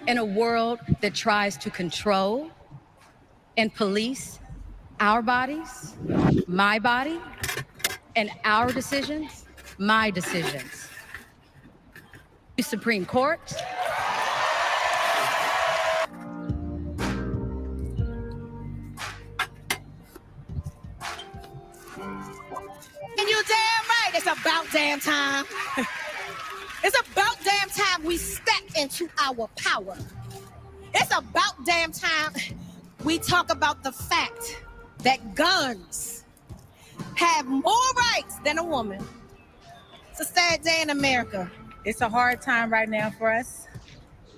In a world that tries to control and police our bodies, my body, and our decisions, my decisions. Supreme Court. And you're damn right, it's about damn time. It's about damn time we step into our power. It's about damn time we talk about the fact that guns have more rights than a woman. It's a sad day in America. It's a hard time right now for us,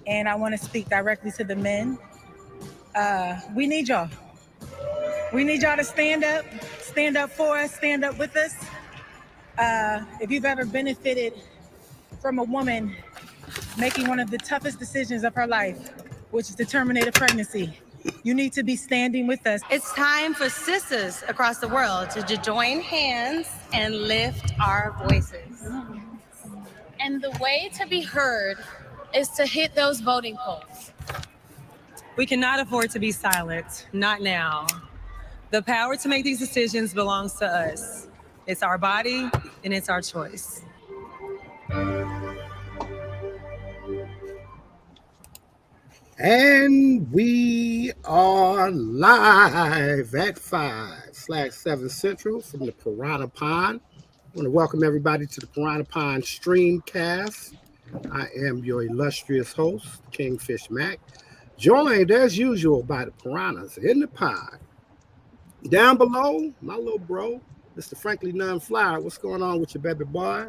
and I want to speak directly to the men. We need y'all. We need y'all to stand up for us, stand up with us. If you've ever benefited from a woman making one of the toughest decisions of her life, which is to terminate a pregnancy, you need to be standing with us. It's time for sisters across the world to join hands and lift our voices. And the way to be heard is to hit those voting polls. We cannot afford to be silent, not now. The power to make these decisions belongs to us. It's our body and it's our choice. And we are live at 5/7 Central from the Piranha Pond. I want to welcome everybody to the Piranha Pond Streamcast. I am your illustrious host, Kingfish Mac, joined as usual by the piranhas in the pond. Down below, my little bro, Mr. Frankly None Flyer. What's going on with your baby boy?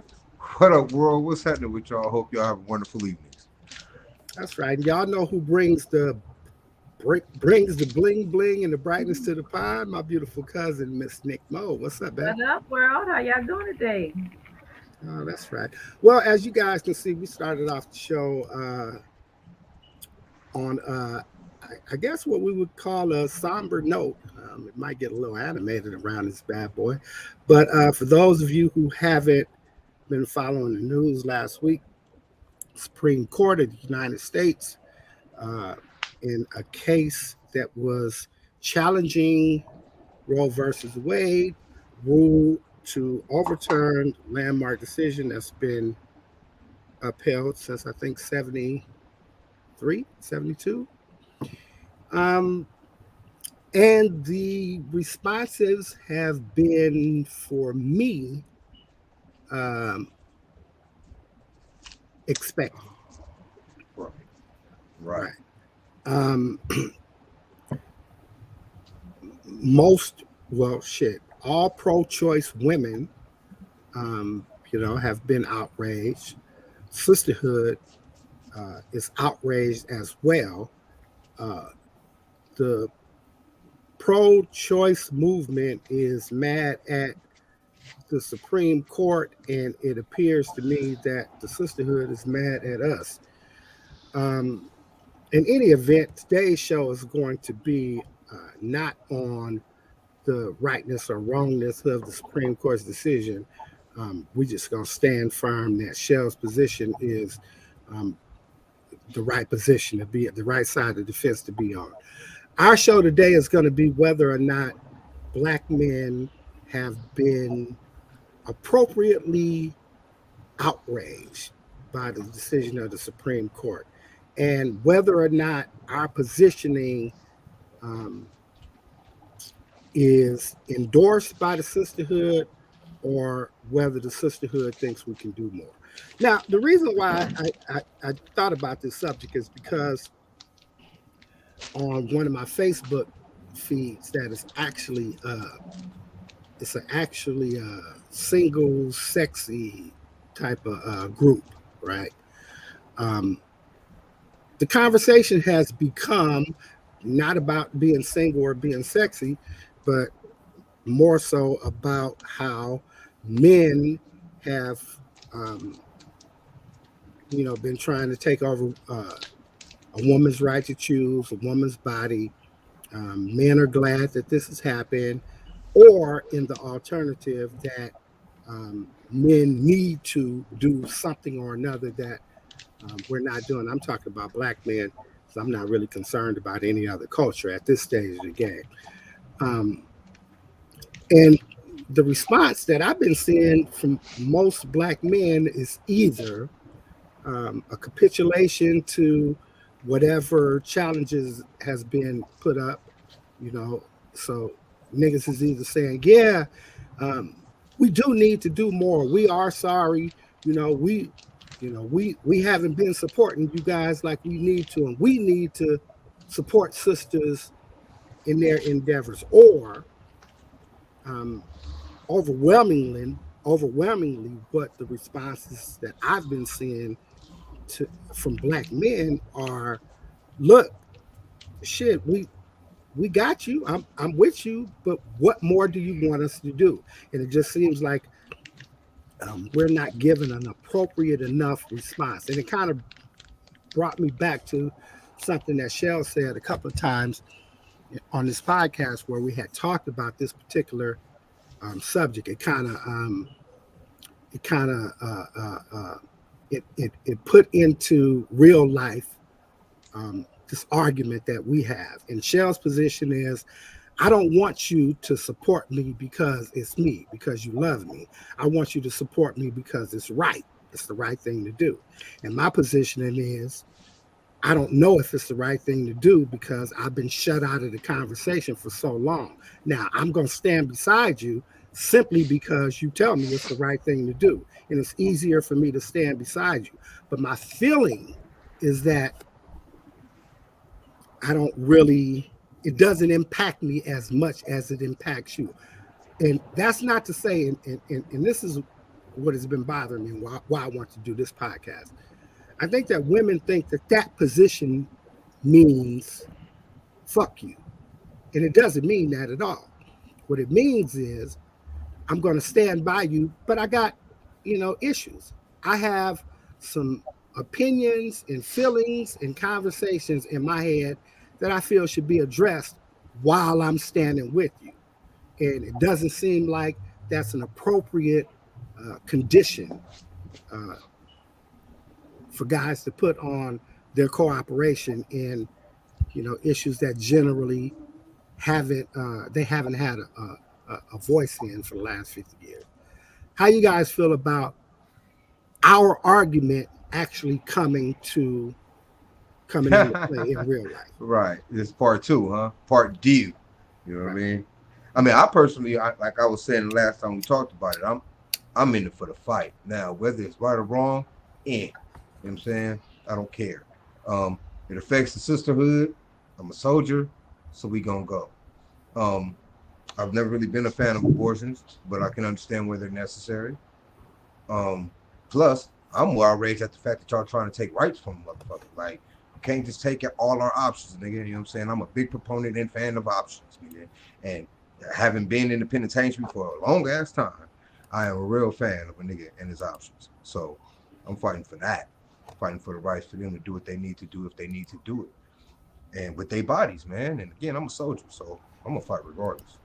What up, world? What's happening with y'all? Hope y'all have a wonderful evening. That's right. Y'all know who brings the bling bling and the brightness to the pond? My beautiful cousin, Miss Nick Mo. What's up, man? What up, world? How y'all doing today? Oh, that's right. Well, as you guys can see, we started off the show on I guess what we would call a somber note. It might get a little animated around this bad boy, but for those of you who haven't been following the news last week, Supreme Court of the United States, in a case that was challenging Roe versus Wade, ruled to overturn landmark decision that's been upheld since I think 73, 72. And the responses have been, for me, expected. Right. All pro-choice women, have been outraged. Sisterhood is outraged as well. The pro-choice movement is mad at the Supreme Court, and it appears to me that the sisterhood is mad at us. In any event, today's show is going to be not on the rightness or wrongness of the Supreme Court's decision. We're just going to stand firm that Shell's position is the right position to be at, the right side of the fence to be on. Our show today is going to be whether or not Black men have been appropriately outraged by the decision of the Supreme Court, and whether or not our positioning is endorsed by the sisterhood, or whether the sisterhood thinks we can do more. Now, the reason why I thought about this subject is because on one of my Facebook feeds that is actually single sexy type of group, right? Um, the conversation has become not about being single or being sexy, but more so about how men have, um, been trying to take over a woman's right to choose, a woman's body. Men are glad that this has happened, or in the alternative that men need to do something or another that we're not doing. I'm talking about black men, so I'm not really concerned about any other culture at this stage of the game. Um, and the response that I've been seeing from most black men is either a capitulation to whatever challenges has been put up, you know. So niggas is either saying, yeah, um, we do need to do more. We are sorry, you know, we haven't been supporting you guys like we need to, and we need to support sisters in their endeavors. Or um, overwhelmingly, what the responses that I've been seeing from black men are, look, shit, we got you. I'm with you, but what more do you want us to do? And it just seems like we're not given an appropriate enough response. And it kind of brought me back to something that Shell said a couple of times on this podcast where we had talked about this particular subject. It kind of it put into real life this argument that we have. And Shell's position is, I don't want you to support me because it's me, because you love me. I want you to support me because it's right. It's the right thing to do. And my positioning is, I don't know if it's the right thing to do because I've been shut out of the conversation for so long. Now, I'm going to stand beside you simply because you tell me it's the right thing to do. And it's easier for me to stand beside you. But my feeling is that it doesn't impact me as much as it impacts you. And that's not to say, and this is what has been bothering me and why I want to do this podcast. I think that women think that position means fuck you. And it doesn't mean that at all. What it means is I'm going to stand by you, but I got, issues. I have some opinions and feelings and conversations in my head that I feel should be addressed while I'm standing with you. And it doesn't seem like that's an appropriate condition for guys to put on their cooperation in, issues that generally haven't had a voice in for the last 50 years. How you guys feel about our argument actually coming into play in real life? Right. It's part two, huh? Part D. You know what I mean? I personally, like I was saying the last time we talked about it, I'm in it for the fight. Now, whether it's right or wrong, you know what I'm saying? I don't care. It affects the sisterhood. I'm a soldier, so we gonna go. I've never really been a fan of abortions, but I can understand where they're necessary. Plus, I'm more outraged at the fact that y'all trying to take rights from motherfuckers. Like, you can't just take all our options, nigga. You know what I'm saying? I'm a big proponent and fan of options, nigga. And having been in the penitentiary for a long ass time, I am a real fan of a nigga and his options. So I'm fighting for that. I'm fighting for the rights for them to do what they need to do if they need to do it. And with their bodies, man. And again, I'm a soldier, so I'm gonna fight regardless.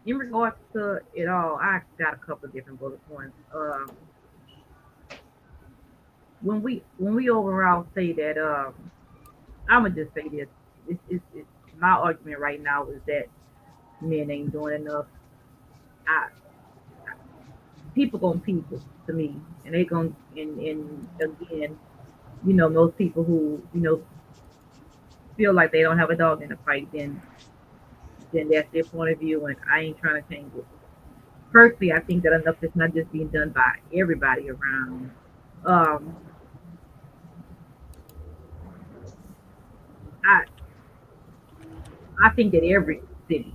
In regards to it all, I got a couple of different bullet points. When we overall say that, I'm gonna just say this. It's my argument right now is that men ain't doing enough. I people gonna people to me, and they gonna and again, most people who feel like they don't have a dog in the fight, then that's their point of view, and I ain't trying to change it. Personally, I think that enough is not just being done by everybody around. Um, I I think that every city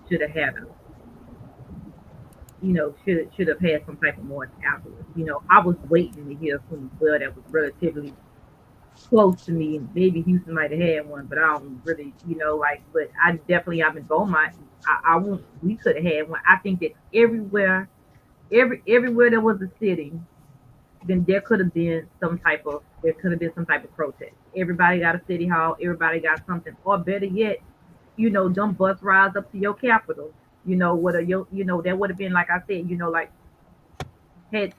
should have had a, should have had some type of more afterwards. I was waiting to hear from well that was relatively close to me, and maybe Houston might have had one, but I don't really, but I definitely I'm in Beaumont. I won't. We could have had one. I think that everywhere there was a city, then there could have been some type of protest. Everybody got a city hall, everybody got something, or better yet, them bus rides up to your capital. What a that would have been like I said, like had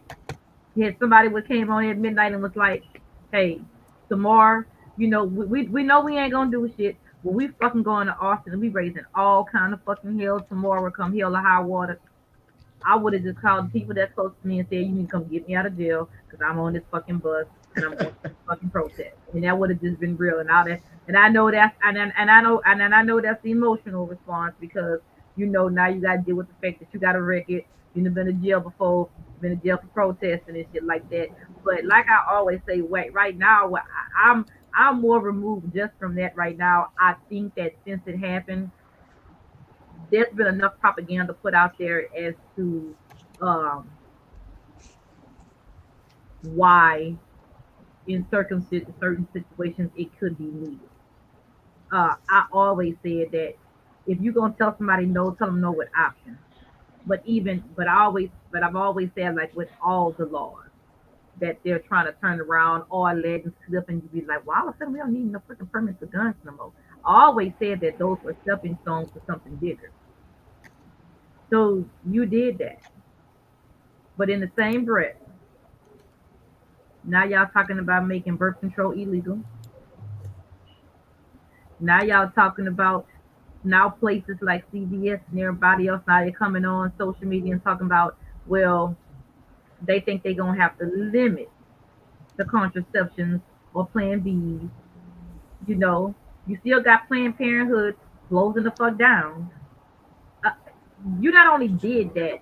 somebody would came on at midnight and was like, hey, tomorrow, we know we ain't gonna do shit, but we fucking going to Austin and we raising all kind of fucking hell tomorrow, come hell or high water. I would have just called the people that close to me and said, you need to come get me out of jail because I'm on this fucking bus and I'm on this fucking protest. And that would have just been real. And all that. And I know that's I know that's the emotional response because now you gotta deal with the fact that you got a record, you've been in jail before, been in jail for protesting and shit like that. But like I always say, wait, right now I'm more removed just from that right now. I think that since it happened, there's been enough propaganda put out there as to why in certain situations it could be needed. I always said that if you're gonna tell somebody no, tell them no with options. I've always said like with all the laws that they're trying to turn around or letting slip and you be like, well, all of a sudden we don't need no freaking permits for guns no more. I always said that those were stepping stones for something bigger. So you did that. But in the same breath, now y'all talking about making birth control illegal. Now y'all talking about now places like CVS and everybody else now they're coming on social media and talking about, well, they think they're gonna have to limit the contraceptions or Plan B's. You still got Planned Parenthood closing the fuck down. You not only did that,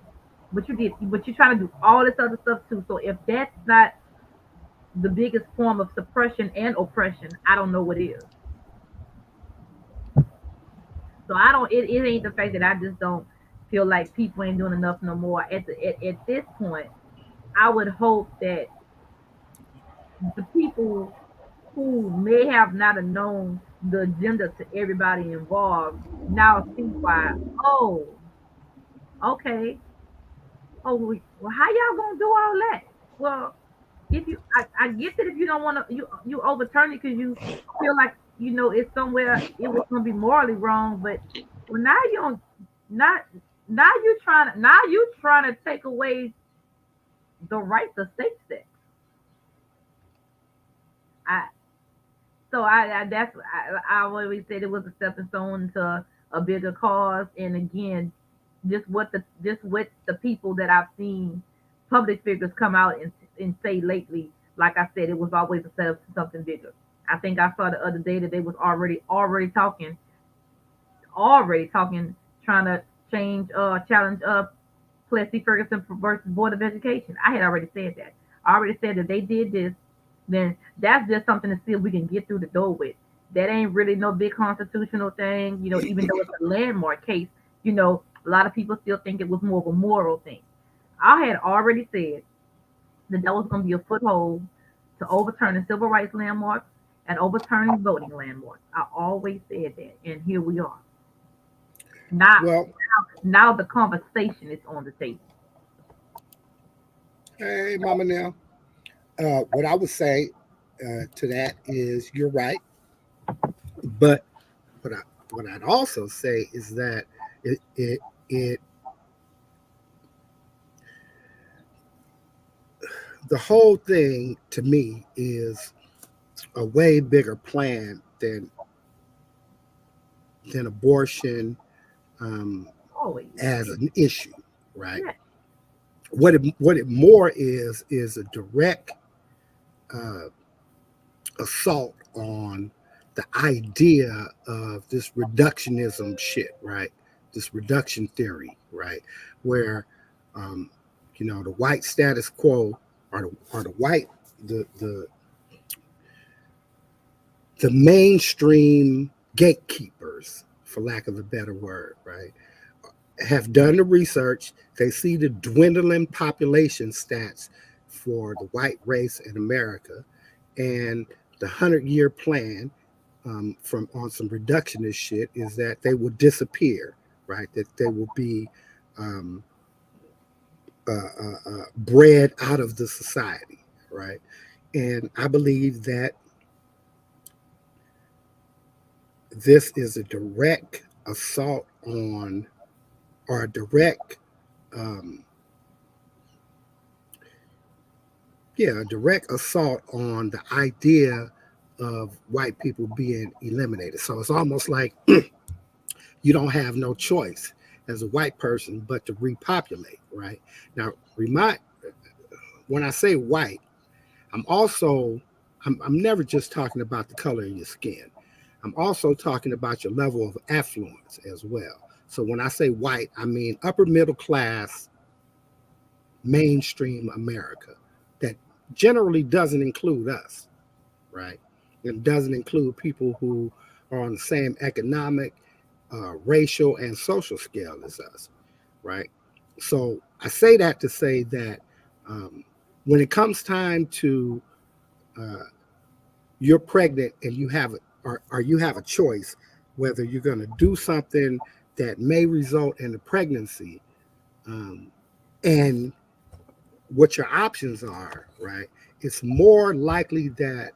but you're trying to do all this other stuff too. So if that's not the biggest form of suppression and oppression, I don't know what is. So I don't. It ain't the fact that I just don't feel like people ain't doing enough no more. At this point, I would hope that the people who may have not have known the agenda to everybody involved now see why. Oh, okay. Oh, well, how y'all gonna do all that? Well, if I get that if you don't want to, you overturn it because you feel like it's somewhere it was gonna be morally wrong. But well, now you don't, not now you trying to take away the right to safe sex. I so I that's I always said it was a stepping stone to a bigger cause. And again, just what the people that I've seen public figures come out and say lately, like I said, it was always a setup to something bigger. I think I saw the other day that they was already talking, trying to challenge Plessy Ferguson versus Board of Education. I had already said that. I already said that they did this, then that's just something to see if we can get through the door with. That ain't really no big constitutional thing, even though it's a landmark case, a lot of people still think it was more of a moral thing. I had already said that was going to be a foothold to overturning civil rights landmarks and overturning voting landmarks. I always said that, and here we are. Now the conversation is on the table. Hey, Mama Nell. What I would say to that is you're right, but what I'd also say is that it the whole thing to me is a way bigger plan than abortion as an issue, right? Yeah. What it more is a direct assault on the idea of this reductionism shit, right? This reduction theory, right? Where the white status quo or the the mainstream gatekeepers, for lack of a better word, right, have done the research. They see the dwindling population stats for the white race in America, and the 100-year plan from on some reductionist shit is that they will disappear, right? That they will be bred out of the society, right? And I believe that this is a direct assault on, or a direct, a direct assault on the idea of white people being eliminated. So it's almost like you don't have no choice as a white person but to repopulate, right? Now, when I say white, I'm never just talking about the color of your skin. I'm also talking about your level of affluence as well. So when I say white, I mean upper middle class, mainstream America. That generally doesn't include us, right? It doesn't include people who are on the same economic, racial, and social scale as us, right? So I say that to say that when it comes time to you're pregnant and you have you have a choice whether you're going to do something that may result in a pregnancy, and what your options are, right? It's more likely that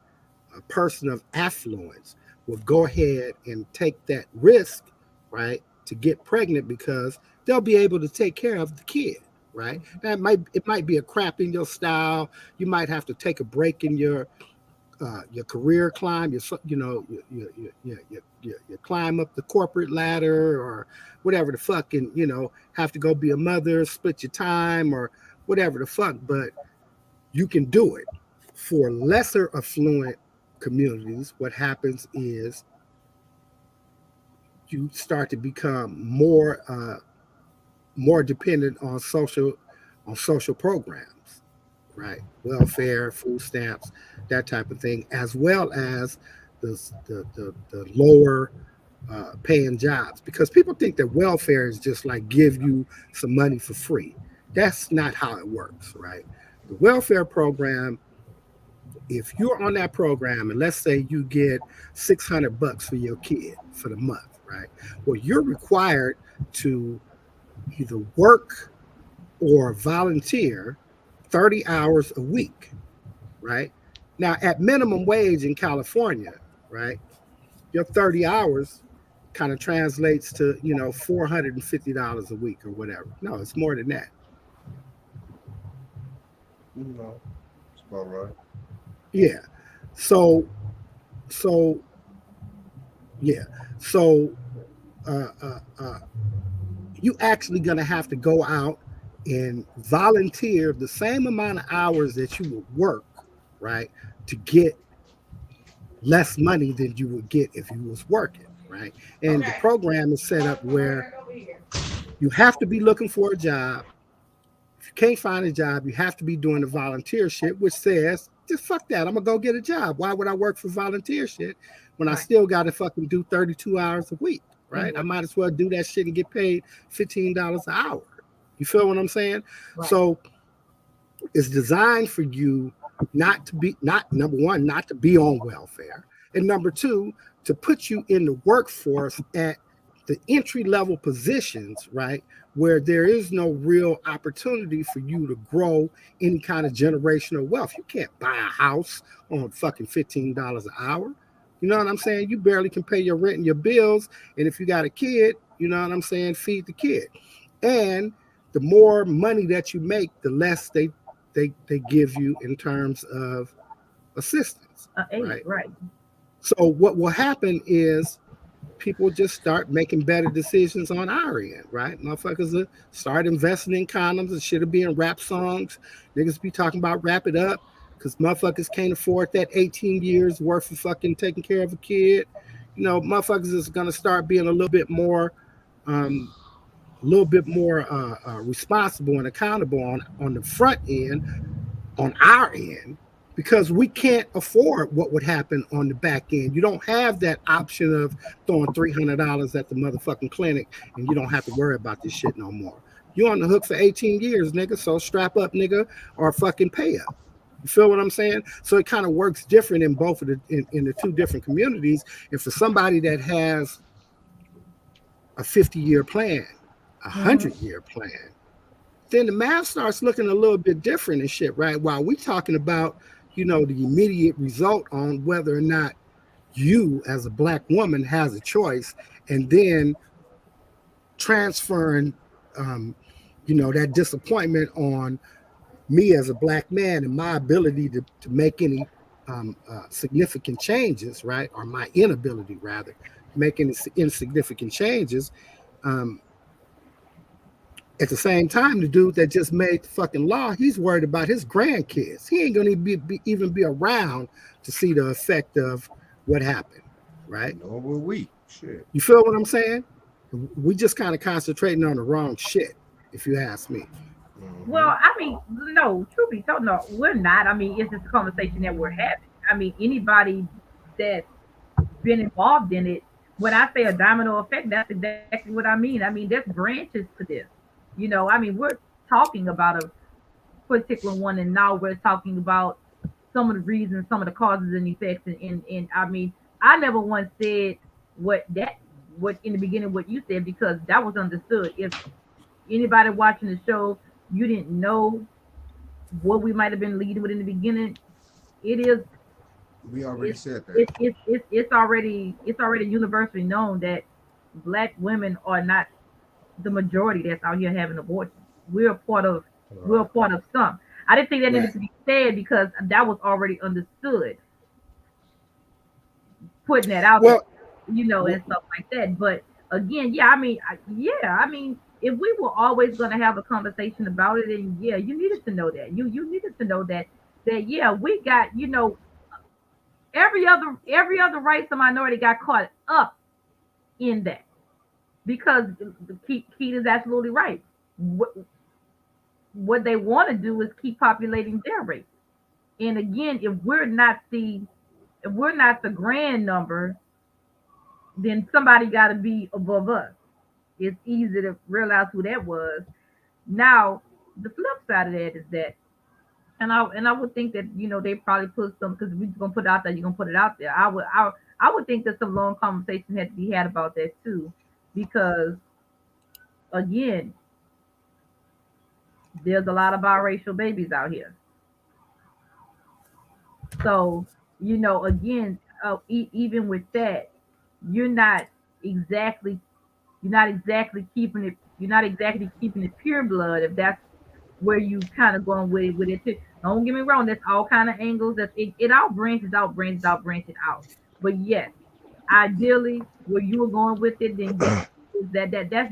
a person of affluence will go ahead and take that risk, right, to get pregnant because they'll be able to take care of the kid, right? It might be a crap in your style. You might have to take a break in your career climb. You climb up the corporate ladder or whatever the fuck, and have to go be a mother, split your time or whatever the fuck. But you can do it. For lesser affluent communities, what happens is you start to become more dependent on social programs, right? Welfare, food stamps, that type of thing, as well as the lower paying jobs. Because people think that welfare is just like give you some money for free. That's not how it works, right? The welfare program, if you're on that program and let's say you get $600 for your kid for the month, right? Well, you're required to either work or volunteer 30 hours a week, right? Now, at minimum wage in California, right, your 30 hours kind of translates to, $450 a week or whatever. No, it's more than that. No, it's about right. Yeah. So yeah. So you actually gonna have to go out and volunteer the same amount of hours that you would work, right, to get less money than you would get if you was working, right? And the program is set up where you have to be looking for a job. If you can't find a job, you have to be doing the volunteer shit, which says, just fuck that. I'm gonna go get a job. Why would I work for volunteer shit when I still gotta fucking do 32 hours a week, right? I might as well do that shit and get paid $15 an hour. You feel what I'm saying? Right. So it's designed for you number one, not to be on welfare, and number two, to put you in the workforce at the entry level positions, right, where there is no real opportunity for you to grow any kind of generational wealth. You can't buy a house on fucking $15 an hour. You know what I'm saying? You barely can pay your rent and your bills. And if you got a kid, you know what I'm saying, feed the kid. And the more money that you make, the less they give you in terms of assistance. Right. So what will happen is people just start making better decisions on our end, right? Motherfuckers will start investing in condoms and shit will be in rap songs. Niggas be talking about wrap it up because motherfuckers can't afford that 18 years worth of fucking taking care of a kid. Motherfuckers is gonna start being a little bit more responsible and accountable on the front end, on our end, because we can't afford what would happen on the back end. You don't have that option of throwing $300 at the motherfucking clinic and you don't have to worry about this shit no more. You're on the hook for 18 years, nigga. So strap up, nigga, or fucking pay up. You feel what I'm saying? So it kind of works different in both of the in the two different communities. And for somebody that has a 50-year plan, a 100-year plan, then the math starts looking a little bit different and shit, right? While we talking about, the immediate result on whether or not you as a black woman has a choice, and then transferring, that disappointment on me as a black man and my ability to make any significant changes, right? Or my inability, rather, to make any insignificant changes. At the same time, the dude that just made the fucking law, he's worried about his grandkids. He ain't gonna even be around to see the effect of what happened, right? Nor will we. Shit. You feel what I'm saying? We just kind of concentrating on the wrong shit, if you ask me. Well, I mean, no, truth be told, no, we're not. I mean, it's just a conversation that we're having. I mean, anybody that's been involved in it, when I say a domino effect, that's exactly what I mean. I mean, there's branches to this. I mean, we're talking about a particular one, and now we're talking about some of the reasons, some of the causes and effects. And I mean, I never once said what in the beginning what you said, because that was understood. If anybody watching the show, you didn't know what we might have been leading with in the beginning, it is. We already said that. It's already universally known that black women are not the majority that's out here having abortions. We're a part of some. I didn't think that needed to be said because that was already understood. Putting that out there, and stuff like that. But again, I mean, if we were always going to have a conversation about it, and you needed to know that. You needed to know that we got, every other race or minority got caught up in that. Because Keith is absolutely right. What they want to do is keep populating their race. And again, if we're not the grand number, then somebody got to be above us. It's easy to realize who that was. Now, the flip side of that is that, and I would think that they probably put some, because we're gonna put it out there. You're gonna put it out there. I would think that some long conversations had to be had about that too. Because again, there's a lot of biracial babies out here. So, again, even with that, you're not exactly keeping it pure blood, if that's where you kind of going with it too. Don't get me wrong, that's all kind of angles. It all branches out. But yes, ideally, where you were going with it, then yes,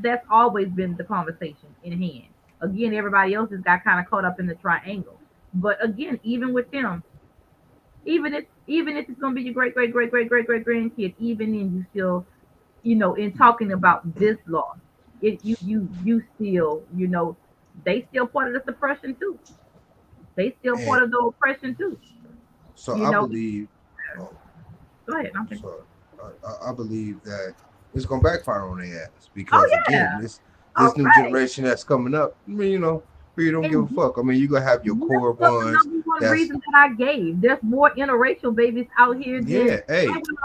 that's always been the conversation in hand. Again, everybody else has got kind of caught up in the triangle. But again, even with them, even if it's gonna be your great grandkid, even in you still, in talking about this law, you still, they still part of the suppression too. They still part of the oppression too. So I believe. Go ahead. I believe that it's gonna backfire on their ass because again, this new generation that's coming up. I mean, we don't give a fuck. I mean, you gonna have your core ones. One reason that I gave, there's more interracial babies out here than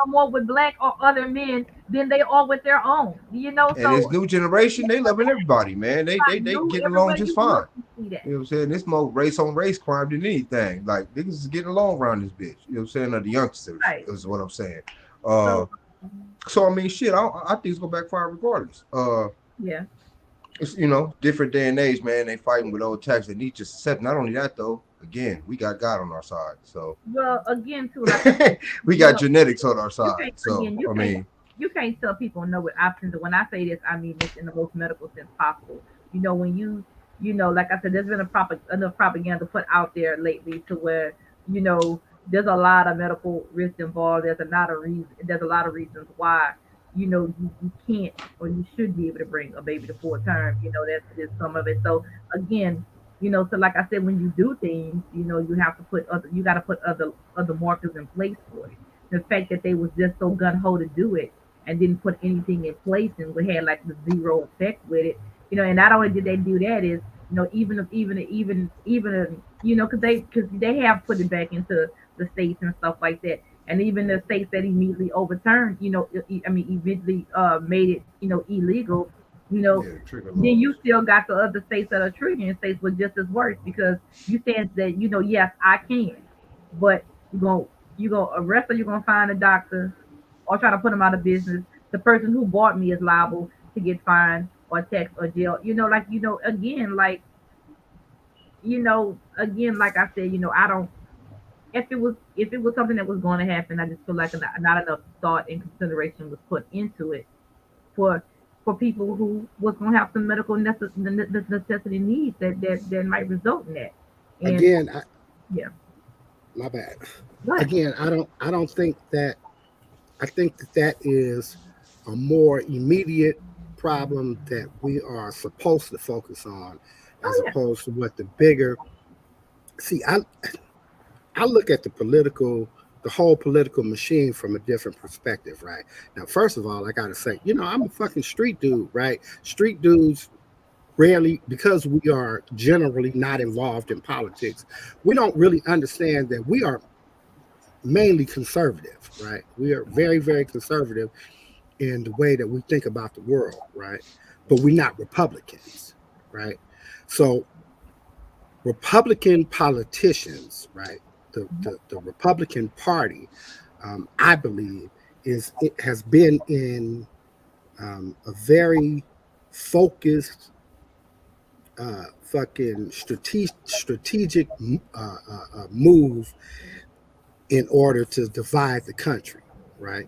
more with black or other men than they are with their own. And this new generation, they loving everybody, man. They getting along just fine. You know what I'm saying? It's more race on race crime than anything. Like niggas is getting along around this bitch. You know what I'm saying? Or the youngsters is what I'm saying. So I mean, shit. I think it's gonna backfire regardless. It's different day and age, man. They fighting with old tax. They need to accept. Not only that though. Again, we got God on our side. So again too, like, we got genetics on our side. So you can't tell people no with options. And when I say this, I mean this in the most medical sense possible. When you like I said, there's been enough propaganda put out there lately to where there's a lot of medical risk involved. There's a lot of reasons why you can't or you should be able to bring a baby to full term. That's just some of it. So again, So like I said, when you do things, you have to you got to put other markers in place for it. The fact that they was just so gun ho to do it and didn't put anything in place and we had like the zero effect with it, and not only did they do that is, because they have put it back into the states and stuff like that, and even the states that immediately overturned, eventually made it, illegal, you know, Yeah, trigger then you laws. still got the other states that are triggering states with just as worse because you saying that, yes, I can, but you're gonna arrest or you're gonna find a doctor or try to put them out of business. The person who bought me is liable to get fined or taxed or jail. Again, like I said, I don't. If it was something that was going to happen, I just feel like not enough thought and consideration was put into it for people who was going to have some medical necessity needs that might result in that. And Again, yeah, my bad. but Again, I don't think that. I think that is a more immediate problem that we are supposed to focus on, as oh yeah, opposed to what the bigger. See, I look at the whole political machine from a different perspective, right? Now, first of all, I gotta say, I'm a fucking street dude, right? Street dudes rarely, because we are generally not involved in politics, we don't really understand that we are mainly conservative, right? We are very, very conservative in the way that we think about the world, right? But we're not Republicans, right? So Republican politicians, right? The Republican Party, I believe, it has been in a very focused, fucking strategic move in order to divide the country, right?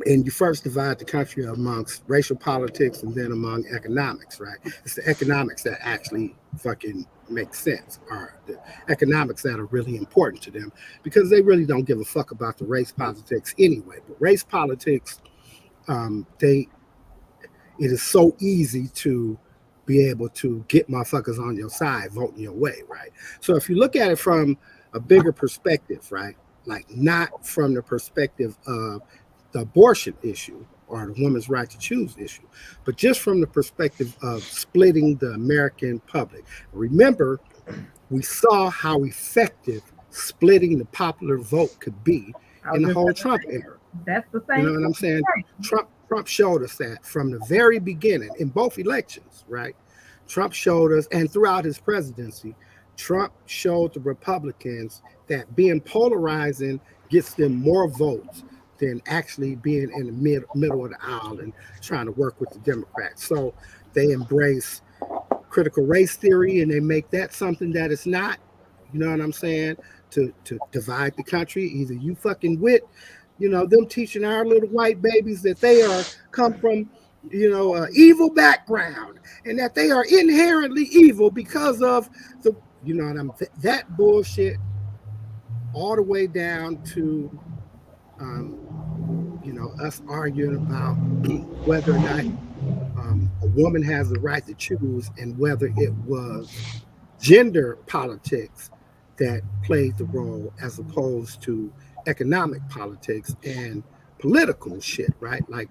And you first divide the country amongst racial politics and then among economics, right? It's the economics that actually fucking make sense, or the economics that are really important to them, because they really don't give a fuck about the race politics anyway. But race politics, they it is so easy to be able to get motherfuckers on your side voting your way, right? So if you look at it from a bigger perspective, right? Like not from the perspective of the abortion issue or the woman's right to choose issue, but just from the perspective of splitting the American public. Remember, we saw how effective splitting the popular vote could be I in was the just whole gonna Trump say era. that's the You same know what I'm saying? thing. Trump showed us that from the very beginning in both elections, right? Trump showed us, and throughout his presidency, Trump showed the Republicans that being polarizing gets them more votes than actually being in the middle of the aisle and trying to work with the Democrats. So they embrace critical race theory and they make that something that it's not. You know what I'm saying? To divide the country. Either you fucking with, them teaching our little white babies that they are come from, evil background and that they are inherently evil because of the, what I'm that bullshit, all the way down to, um, us arguing about whether or not a woman has the right to choose and whether it was gender politics that played the role as opposed to economic politics and political shit, right? Like,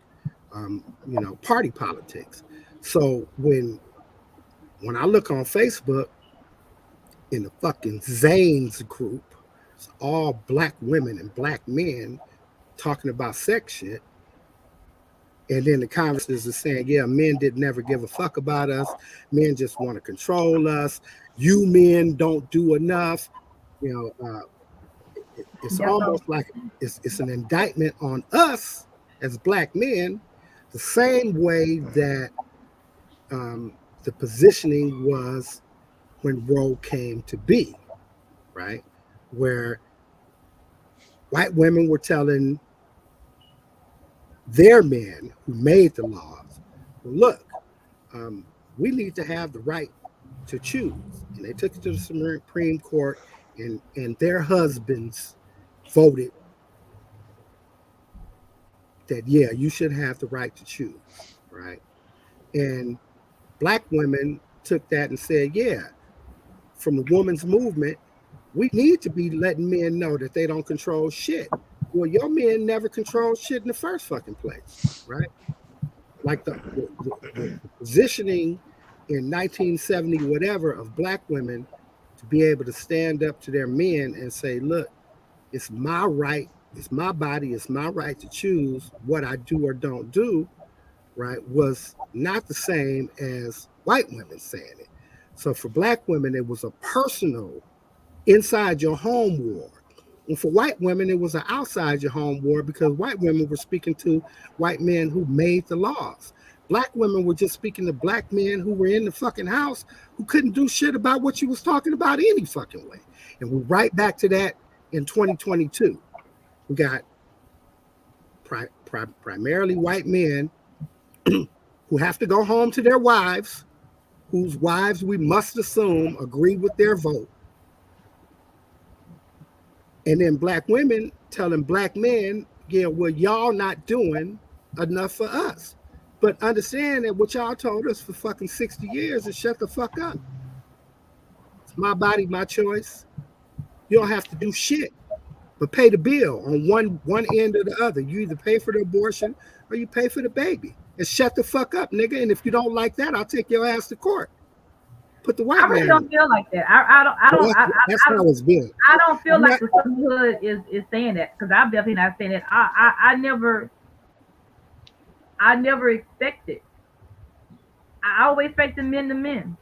party politics. So when I look on Facebook in the fucking Zane's group, it's all black women and black men talking about sex shit. And then the conversations are saying, yeah, men did never give a fuck about us. Men just want to control us. You men don't do enough. It's Yes, almost like it's an indictment on us as black men, the same way that the positioning was when Roe came to be, right? Where white women were telling their men who made the laws, well, look, um, we need to have the right to choose. And they took it to the Supreme Court, and their husbands voted that, yeah, you should have the right to choose, right? And black women took that and said, yeah, from the women's movement, we need to be letting men know that they don't control shit. Well, your men never controlled shit in the first fucking place, right? Like the positioning in 1970, whatever, of black women to be able to stand up to their men and say, look, it's my right, it's my body, it's my right to choose what I do or don't do, right, was not the same as white women saying it. So for black women, it was a personal, inside your home war. And for white women, it was an outside your home war because white women were speaking to white men who made the laws. Black women were just speaking to black men who were in the fucking house who couldn't do shit about what you was talking about any fucking way. And we're right back to that in 2022. We got primarily white men who have to go home to their wives, whose wives we must assume agree with their vote. And then black women telling black men, yeah, well, y'all not doing enough for us. But understand that what y'all told us for fucking 60 years is shut the fuck up. It's my body, my choice. You don't have to do shit, but pay the bill on one end or the other. You either pay for the abortion or you pay for the baby. And shut the fuck up, nigga. And if you don't like that, I'll take your ass to court. Put the white I really man don't feel like that. That's how it's been. I don't feel like the sisterhood is saying that because I'm definitely not saying that. I never expected. I always expected men to men.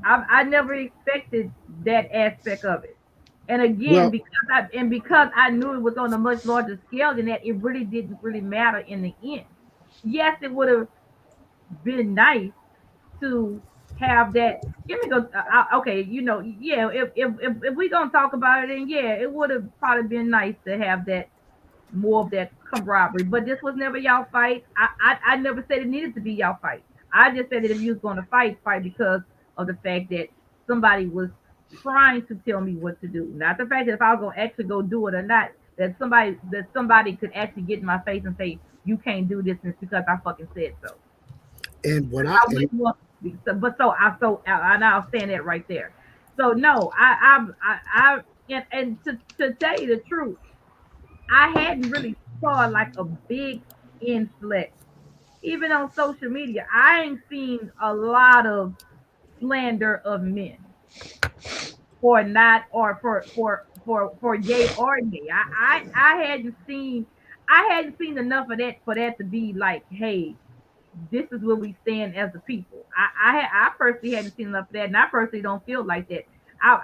I never expected that aspect of it. And again, because I knew it was on a much larger scale than that, it really didn't really matter in the end. Yes, it would have been nice to have that. Let me go. Okay, yeah. If we gonna talk about it, then yeah, it would have probably been nice to have that more of that camaraderie. But this was never y'all fight. I never said it needed to be y'all fight. I just said that if you was gonna fight because of the fact that somebody was trying to tell me what to do, not the fact that if I was gonna actually go do it or not. That somebody could actually get in my face and say you can't do this, and it's because I fucking said so. And what I'll stand that right there. So no, and to tell you the truth, I hadn't really saw like a big influx. Even on social media, I ain't seen a lot of slander of men for not or for yay or nay. I hadn't seen enough of that for that to be like, hey, this is where we stand as a people. I personally hadn't seen enough of that, and I personally don't feel like that. Hey,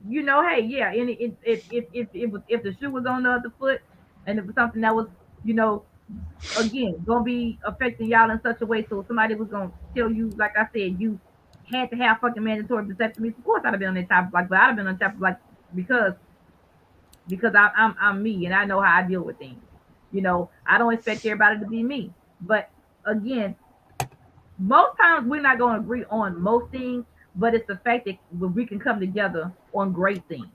yeah, and if the shoe was on the other foot, and it was something that was, again, gonna be affecting y'all in such a way, so somebody was gonna tell you, like I said, you had to have fucking mandatory vasectomy. Of course, I'd have been on that type of like, but I'd have been on type of like because I'm me and I know how I deal with things. I don't expect everybody to be me, but again, most times we're not going to agree on most things, but it's the fact that we can come together on great things,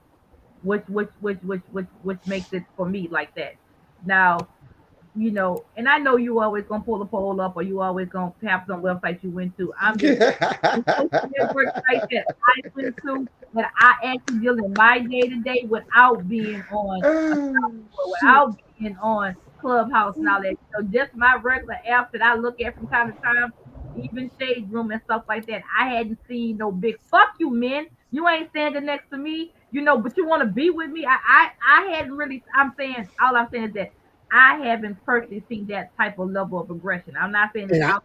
which makes it for me like that. Now, and I know you always gonna pull a poll up, or you always gonna have some website you went to. I'm just network site that I went to that I actually deal in my day to day without being on Clubhouse and all that. So just my regular apps that I look at from time to time, even Shade Room and stuff like that. I hadn't seen no big fuck you, men. You ain't standing next to me, but you want to be with me. I hadn't really. All I'm saying is that I haven't personally seen that type of level of aggression. I'm not saying that.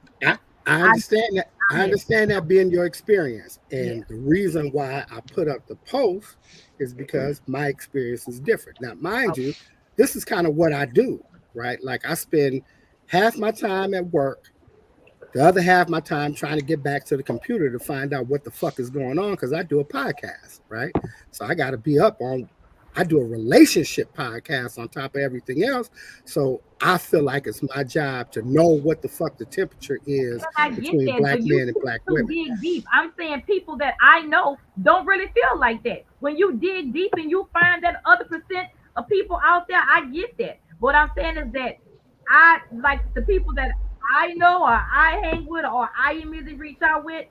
I understand that. I understand that being your experience, and the reason why I put up the post is because my experience is different. Now, mind you, this is kind of what I do, right? Like I spend half my time at work, the other half my time trying to get back to the computer to find out what the fuck is going on because I do a podcast, right? So I got to be up on. I do a relationship podcast on top of everything else. So I feel like it's my job to know what the fuck the temperature is between black men and black women. Dig deep. I'm saying people that I know don't really feel like that. When you dig deep and you find that other percent of people out there, I get that. What I'm saying is that I like the people that I know or I hang with or I immediately reach out with,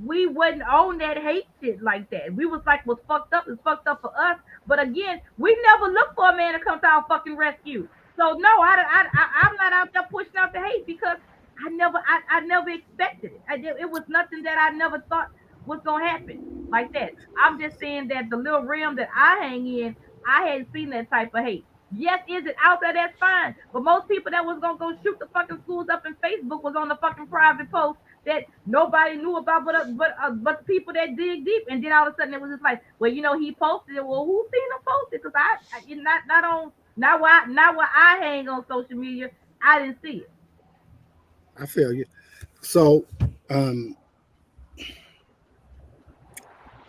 we wasn't on that hate shit like that. We was like, what's fucked up is fucked up for us. But again, we never looked for a man to come to our fucking rescue. So no, I'm not out there pushing out the hate because I never expected it. It was nothing that I never thought was gonna happen like that. I'm just saying that the little realm that I hang in, I hadn't seen that type of hate. Yes, is it out there? That's fine. But most people that was gonna go shoot the fucking schools up in Facebook was on the fucking private post that nobody knew about, but the people that dig deep. And then all of a sudden it was just like, well, you know, he posted it. Well, who seen him post it? Because not where I hang on social media. I didn't see it. I feel you. So,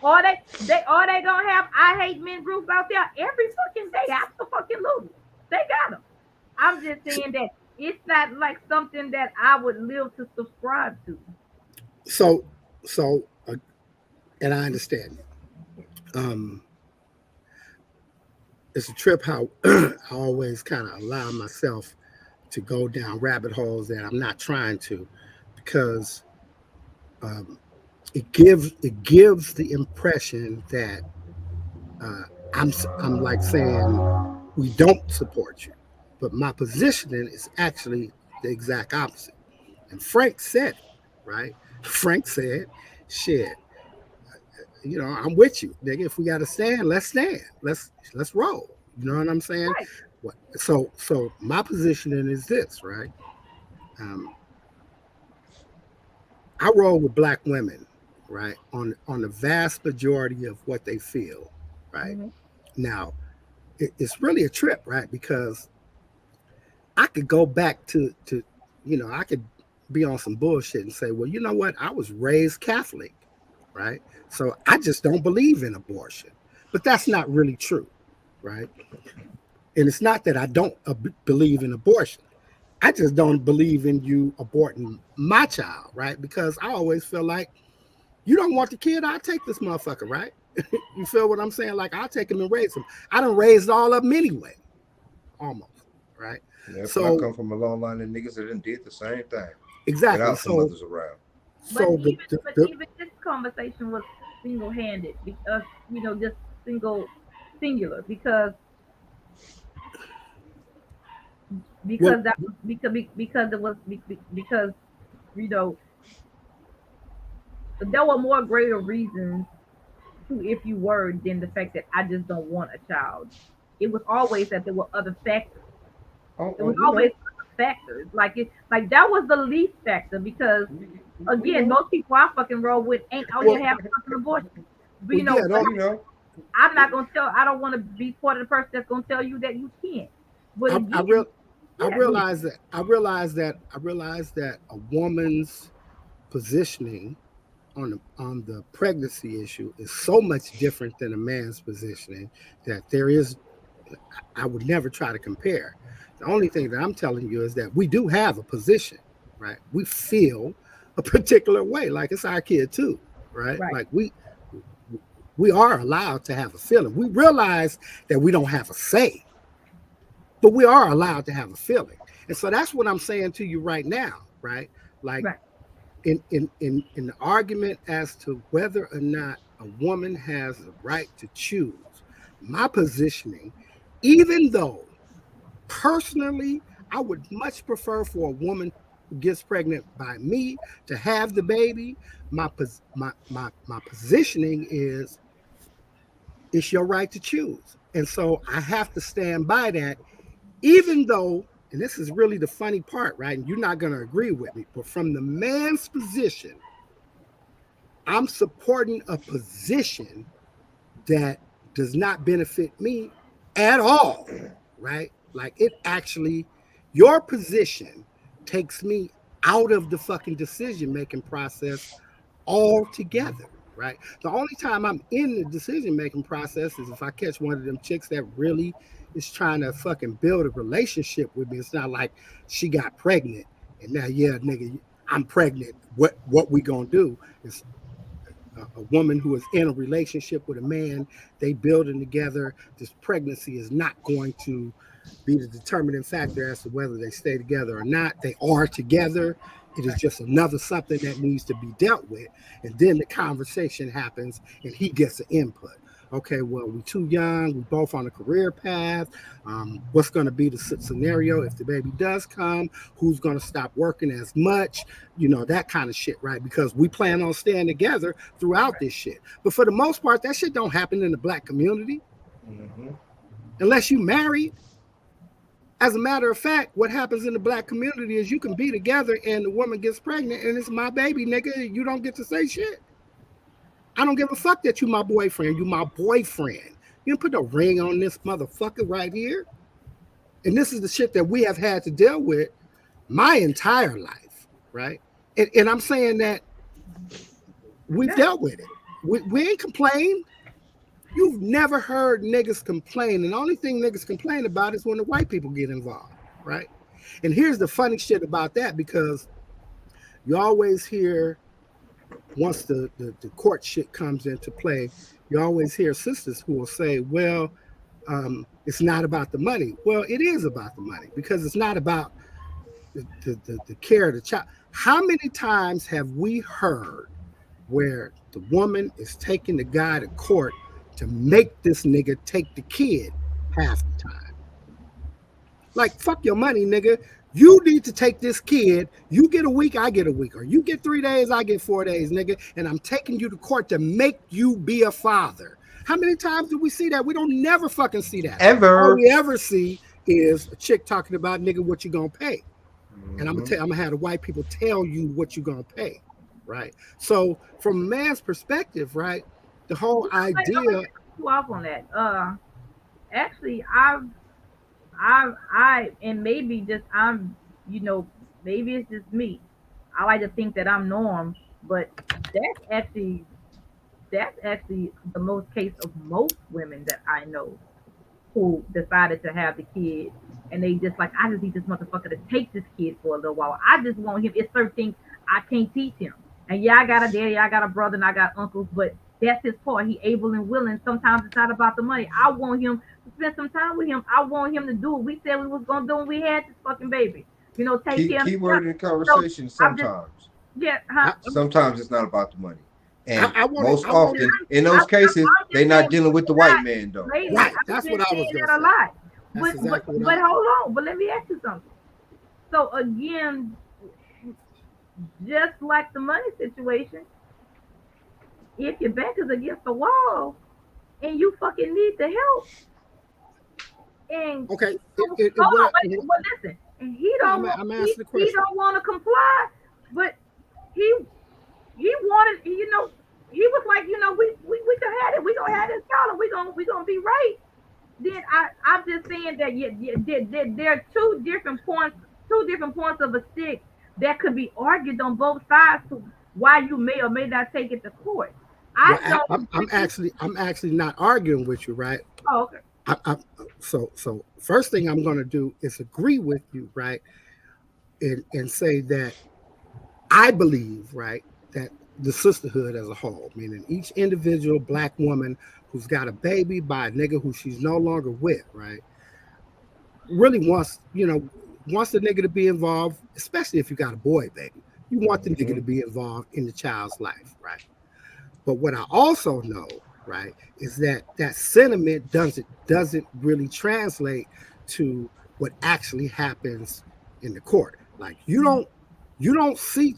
Or they gonna have I hate men groups out there every fucking day. Absolutely, they got them. I'm just saying that it's not like something that I would live to subscribe to. So, and I understand. It's a trip how I always kind of allow myself to go down rabbit holes that I'm not trying to, because it gives the impression that I'm like saying we don't support you, but my positioning is actually the exact opposite. And Frank said it, right? Frank said, "Shit, you know, I'm with you, nigga. If we got to stand, let's stand. Let's roll." You know what I'm saying? Right. So my positioning is this, right? I roll with black women, right, on the vast majority of what they feel, right? Mm-hmm. Now, it's really a trip, right? Because I could go back to you know, I could be on some bullshit and say, well, you know what? I was raised Catholic, right? So I just don't believe in abortion. But that's not really true, right? And it's not that I don't believe in abortion. I just don't believe in you aborting my child, right? Because I always feel like you don't want the kid, I'll take this motherfucker, right? You feel what I'm saying? Like, I'll take him and raise him. I done raised all of them anyway, almost, right? Yeah, so I come from a long line of niggas that done did the same thing. Exactly. Without some others around. So even this conversation was single-handed, because you know, just singular, because that because it was because you know there were more greater reasons to if you were than the fact that I just don't want a child. It was always that there were other factors. It was always factors. Like that was the least factor, because again, most people I fucking roll with ain't out here having fucking abortion. But you know, I'm not gonna I don't want to be part of the person that's gonna tell you that you can't. But I realize that a woman's positioning on the pregnancy issue is so much different than a man's positioning that I would never try to compare. The only thing that I'm telling you is that we do have a position, right? We feel a particular way, like it's our kid too, right? Like we are allowed to have a feeling. We realize that we don't have a say, but we are allowed to have a feeling. And so that's what I'm saying to you right now, right? Like in the argument as to whether or not a woman has the right to choose, my positioning, even though personally I would much prefer for a woman who gets pregnant by me to have the baby, my positioning is it's your right to choose. And so I have to stand by that, even though, and this is really the funny part, right? And you're not going to agree with me, but from the man's position, I'm supporting a position that does not benefit me at all, right? Like it actually, your position takes me out of the fucking decision-making process altogether, right? The only time I'm in the decision-making process is if I catch one of them chicks that really is trying to fucking build a relationship with me. It's not like she got pregnant and now, yeah, nigga, I'm pregnant. What we gonna do is a woman who is in a relationship with a man, they building together. This pregnancy is not going to be the determining factor as to whether they stay together or not. They are together. It is just another something that needs to be dealt with. And then the conversation happens and he gets an input. Okay, well, we're too young. We both on a career path. What's going to be the scenario if the baby does come? Who's going to stop working as much? You know, that kind of shit, right? Because we plan on staying together throughout this shit. But for the most part, that shit don't happen in the black community. Unless you married. As a matter of fact, what happens in the black community is you can be together and the woman gets pregnant and it's my baby, nigga. You don't get to say shit. I don't give a fuck that you my boyfriend. You my boyfriend. You didn't put no ring on this motherfucker right here. And this is the shit that we have had to deal with my entire life, right? And I'm saying that we've dealt with it. We ain't complained. You've never heard niggas complain. And the only thing niggas complain about is when the white people get involved, right? And here's the funny shit about that, because you always hear, once the court shit comes into play, you always hear sisters who will say, well, it's not about the money. Well, it is about the money, because it's not about the care of the child. How many times have we heard where the woman is taking the guy to court to make this nigga take the kid half the time? Like, fuck your money, nigga. You need to take this kid. You get a week, I get a week. Or you get 3 days, I get 4 days, nigga. And I'm taking you to court to make you be a father. How many times do we see that? We don't never fucking see that. Ever. All we ever see is a chick talking about, nigga, what you gonna pay. And I'm gonna have the white people tell you what you gonna pay, right? So from a man's perspective, right, the whole idea. Off on that. Actually, I and maybe just maybe it's just me. I like to think that I'm norm, but that's actually the most case of most women that I know who decided to have the kid, and they just like, I just need this motherfucker to take this kid for a little while. I just want him. It's certain things I can't teach him. And yeah, I got a daddy, I got a brother, and I got uncles, but that's his part. He able and willing. Sometimes it's not about the money. I want him to spend some time with him. I want him to do what we said we was gonna do when we had this fucking baby. You know, take care of him. Keyword in the conversation, so sometimes. Sometimes it's not about the money. And most often, in those cases, they're not dealing with the white man, though. Right, that's what I was saying gonna a lot. Say. But hold on. But let me ask you something. So again, just like the money situation, if your back is against the wall and you fucking need the help, and okay, listen, and he don't want to comply, but he wanted, he was like, we can have it, we gonna have this child, and we gonna be right. Then I'm just saying that there are two different points of a stick that could be argued on both sides to why you may or may not take it to court. I'm actually not arguing with you, right? Oh, okay. So first thing I'm going to do is agree with you, right, and say that I believe, right, that the sisterhood as a whole, meaning each individual black woman who's got a baby by a nigga who she's no longer with, right, really wants the nigga to be involved, especially if you got a boy baby. You want the nigga to be involved in the child's life, right? But what I also know, right, is that sentiment doesn't really translate to what actually happens in the court. Like you don't see,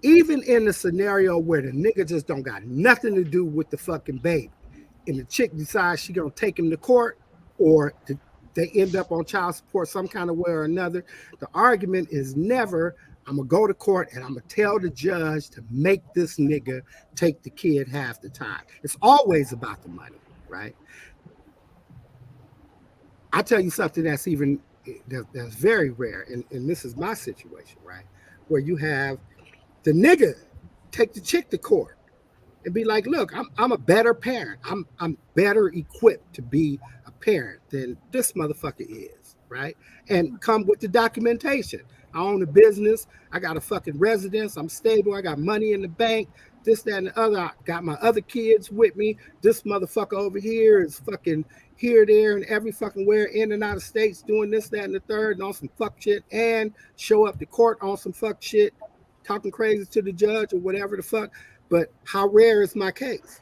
even in the scenario where the nigga just don't got nothing to do with the fucking baby, and the chick decides she gonna take him to court, or they end up on child support some kind of way or another. The argument is never, I'm gonna go to court and I'm gonna tell the judge to make this nigga take the kid half the time. It's always about the money, right? I tell you something that's very rare, and this is my situation, right? Where you have the nigga take the chick to court and be like, look, I'm a better parent. I'm better equipped to be a parent than this motherfucker is, right? And come with the documentation. I own a business. I got a fucking residence. I'm stable. I got money in the bank. this, that, and the other. I got my other kids with me. This motherfucker over here is fucking here, there, and every fucking where, in and out of states, doing this, that, and the third, and on some fuck shit, and show up to court on some fuck shit, talking crazy to the judge or whatever the fuck. But how rare is my case?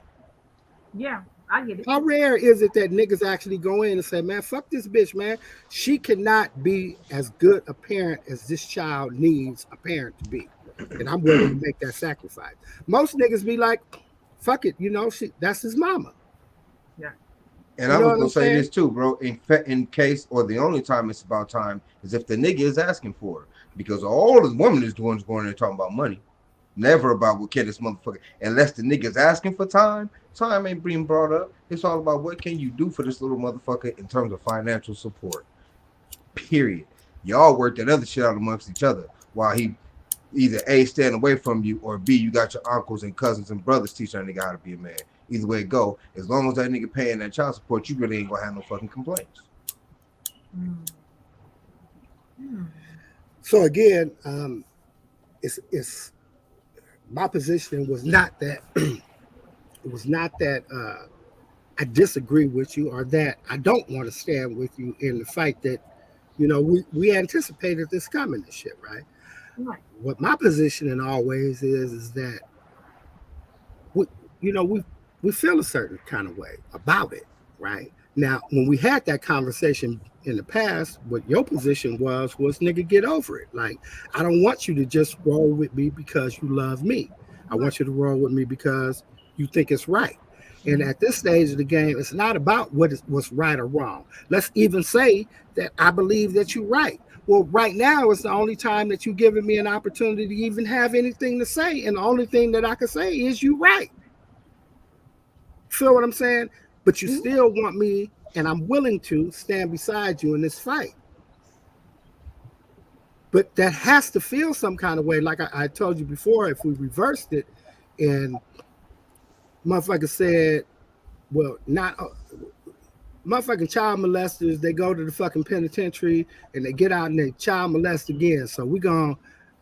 Yeah, I get it. How rare is it that niggas actually go in and say, man, fuck this bitch, man. She cannot be as good a parent as this child needs a parent to be. And I'm willing to make that sacrifice. Most niggas be like, fuck it, you know, that's his mama. Yeah. And I was gonna say this too, bro. In case, or the only time it's about time is if the nigga is asking for it, because all the woman is doing is going there talking about money, never about what can this motherfucker. Unless the nigga's asking for time ain't being brought up. It's all about what can you do for this little motherfucker in terms of financial support. Period. Y'all work that other shit out amongst each other while he either A, stand away from you, or B, you got your uncles and cousins and brothers teaching that nigga how to be a man. Either way it go, as long as that nigga paying that child support, you really ain't gonna have no fucking complaints. So again, it's my position was not that it was not that I disagree with you or that I don't want to stand with you in the fight that, you know, we anticipated this coming and shit, right? Right. What my position in always is that we feel a certain kind of way about it, right? Now, when we had that conversation in the past, what your position was nigga, get over it. Like, I don't want you to just roll with me because you love me. I want you to roll with me because you think it's right. And at this stage of the game, it's not about what's right or wrong. Let's even say that I believe that you're right. Well, right now is the only time that you're giving me an opportunity to even have anything to say. And the only thing that I can say is you right. Feel what I'm saying? But you still want me, and I'm willing to stand beside you in this fight. But that has to feel some kind of way. Like I told you before, if we reversed it and motherfucker said, well, not motherfucking child molesters, they go to the fucking penitentiary and they get out and they child molest again. So we're going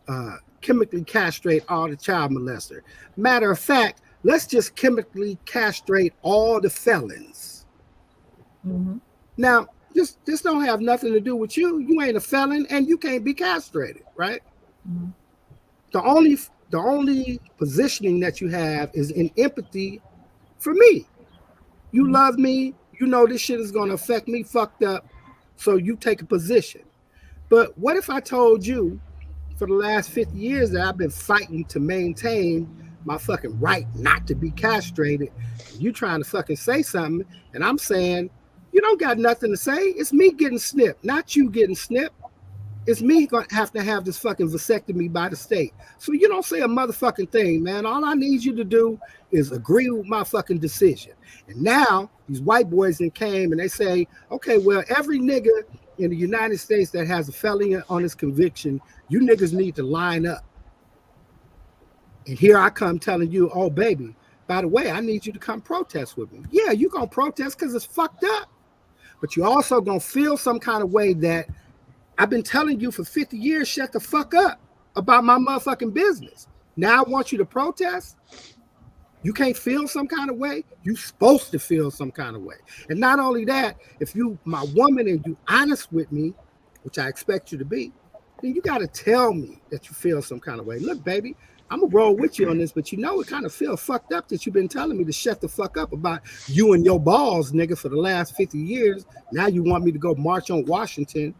to chemically castrate all the child molester. Matter of fact, let's just chemically castrate all the felons. Mm-hmm. Now, this don't have nothing to do with you. You ain't a felon and you can't be castrated, right? Mm-hmm. The only positioning that you have is in empathy for me. You love me. You know this shit is going to affect me fucked up. So you take a position. But what if I told you for the last 50 years that I've been fighting to maintain my fucking right not to be castrated? You trying to fucking say something, and I'm saying, you don't got nothing to say. It's me getting snipped, not you getting snipped. It's me going to have this fucking vasectomy by the state. So you don't say a motherfucking thing, man. All I need you to do is agree with my fucking decision. And now these white boys then came and they say, okay, well, every nigga in the United States that has a felony on his conviction, you niggas need to line up. And here I come telling you, oh, baby, by the way, I need you to come protest with me. Yeah, you're going to protest because it's fucked up. But you also going to feel some kind of way that I've been telling you for 50 years, shut the fuck up about my motherfucking business. Now I want you to protest. You can't feel some kind of way. You're supposed to feel some kind of way. And not only that, if you my woman and you honest with me, which I expect you to be, then you got to tell me that you feel some kind of way. Look, baby, I'm going to roll with you on this, but you know it kind of feel fucked up that you've been telling me to shut the fuck up about you and your balls, nigga, for the last 50 years. Now you want me to go march on Washington,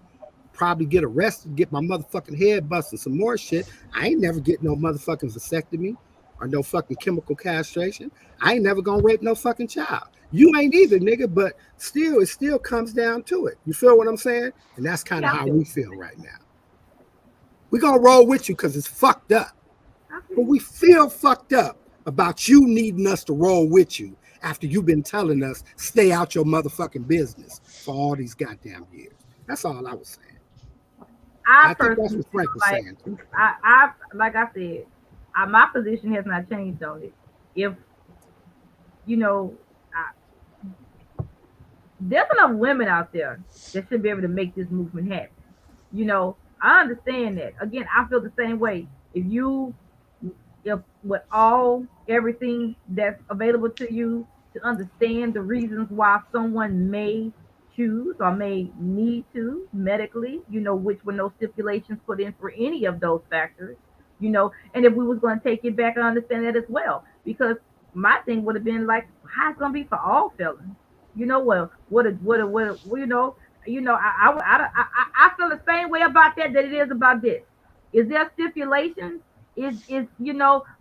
probably get arrested, get my motherfucking head busted, some more shit. I ain't never get no motherfucking vasectomy or no fucking chemical castration. I ain't never gonna rape no fucking child. You ain't either, nigga, but still, it still comes down to it. You feel what I'm saying? And that's kind of how we feel right now. We're gonna roll with you because it's fucked up. But we feel fucked up about you needing us to roll with you after you've been telling us stay out your motherfucking business for all these goddamn years. That's all I was saying. I think that's what Frank was saying. I like I said, my position has not changed on it. If you know, there's enough women out there that should be able to make this movement happen. You know, I understand that. Again, I feel the same way. If with all everything that's available to you to understand the reasons why someone may choose or may need to medically, which were no stipulations put in for any of those factors, and if we was going to take it back, I understand that as well, because my thing would have been like, how it's going to be for all felons? Well, I feel the same way about that it is about this. Is there stipulations? Is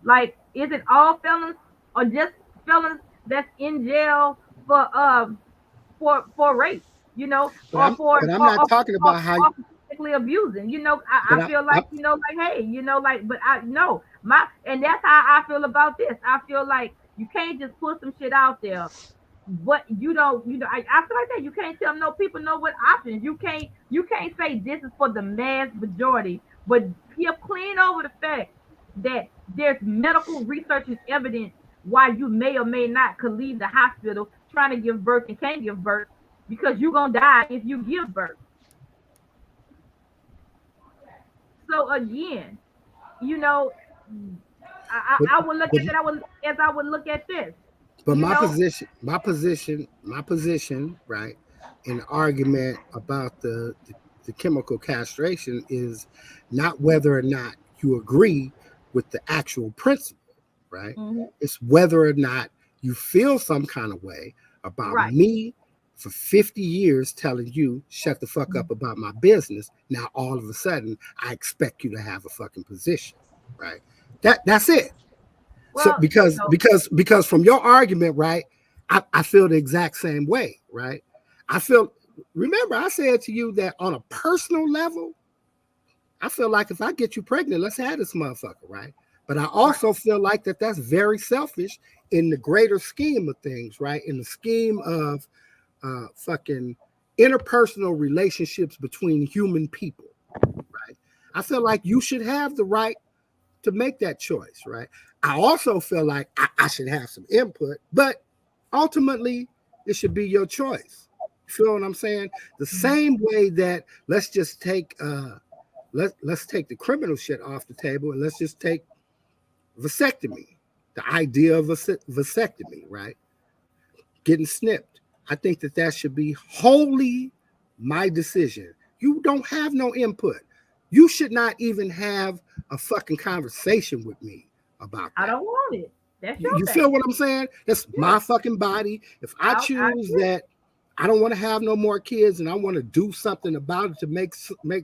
like, is it all felons or just felons that's in jail for rape, But I'm not talking about how. or physically abusing. But I feel like, like, hey, like, but I no my and that's how I feel about this. I feel like you can't just put some shit out there, but you don't, I feel like that you can't tell no people know what options. You can't say this is for the mass majority, but you're clean over the fact that there's medical research is evidence why you may or may not could leave the hospital trying to give birth and can't give birth because you're gonna die if you give birth. So again, you know, I would look but, at it. I would look at this. but You my know, position, right, in the argument about the chemical castration is not whether or not you agree with the actual principle, right? Mhm. It's whether or not you feel some kind of way about Right. me for 50 years telling you shut the fuck up about my business. Now all of a sudden I expect you to have a fucking position, right? That's it. So Well, because from your argument, right, I feel the exact same way, right? I feel, remember I said to you that on a personal level, I feel like if I get you pregnant, let's have this motherfucker, right? But I also feel like that's very selfish in the greater scheme of things, right? In the scheme of fucking interpersonal relationships between human people, right? I feel like you should have the right to make that choice, right? I also feel like I should have some input, but ultimately it should be your choice. You feel what I'm saying? The same way that let's just take let's take the criminal shit off the table and let's just take vasectomy, the idea of vasectomy, right? Getting snipped. I think that should be wholly my decision. You don't have no input. You should not even have a fucking conversation with me about that. I don't want it. That's your You thing. feel what I'm saying? That's my fucking body. If I choose that I don't want to have no more kids and I want to do something about it to make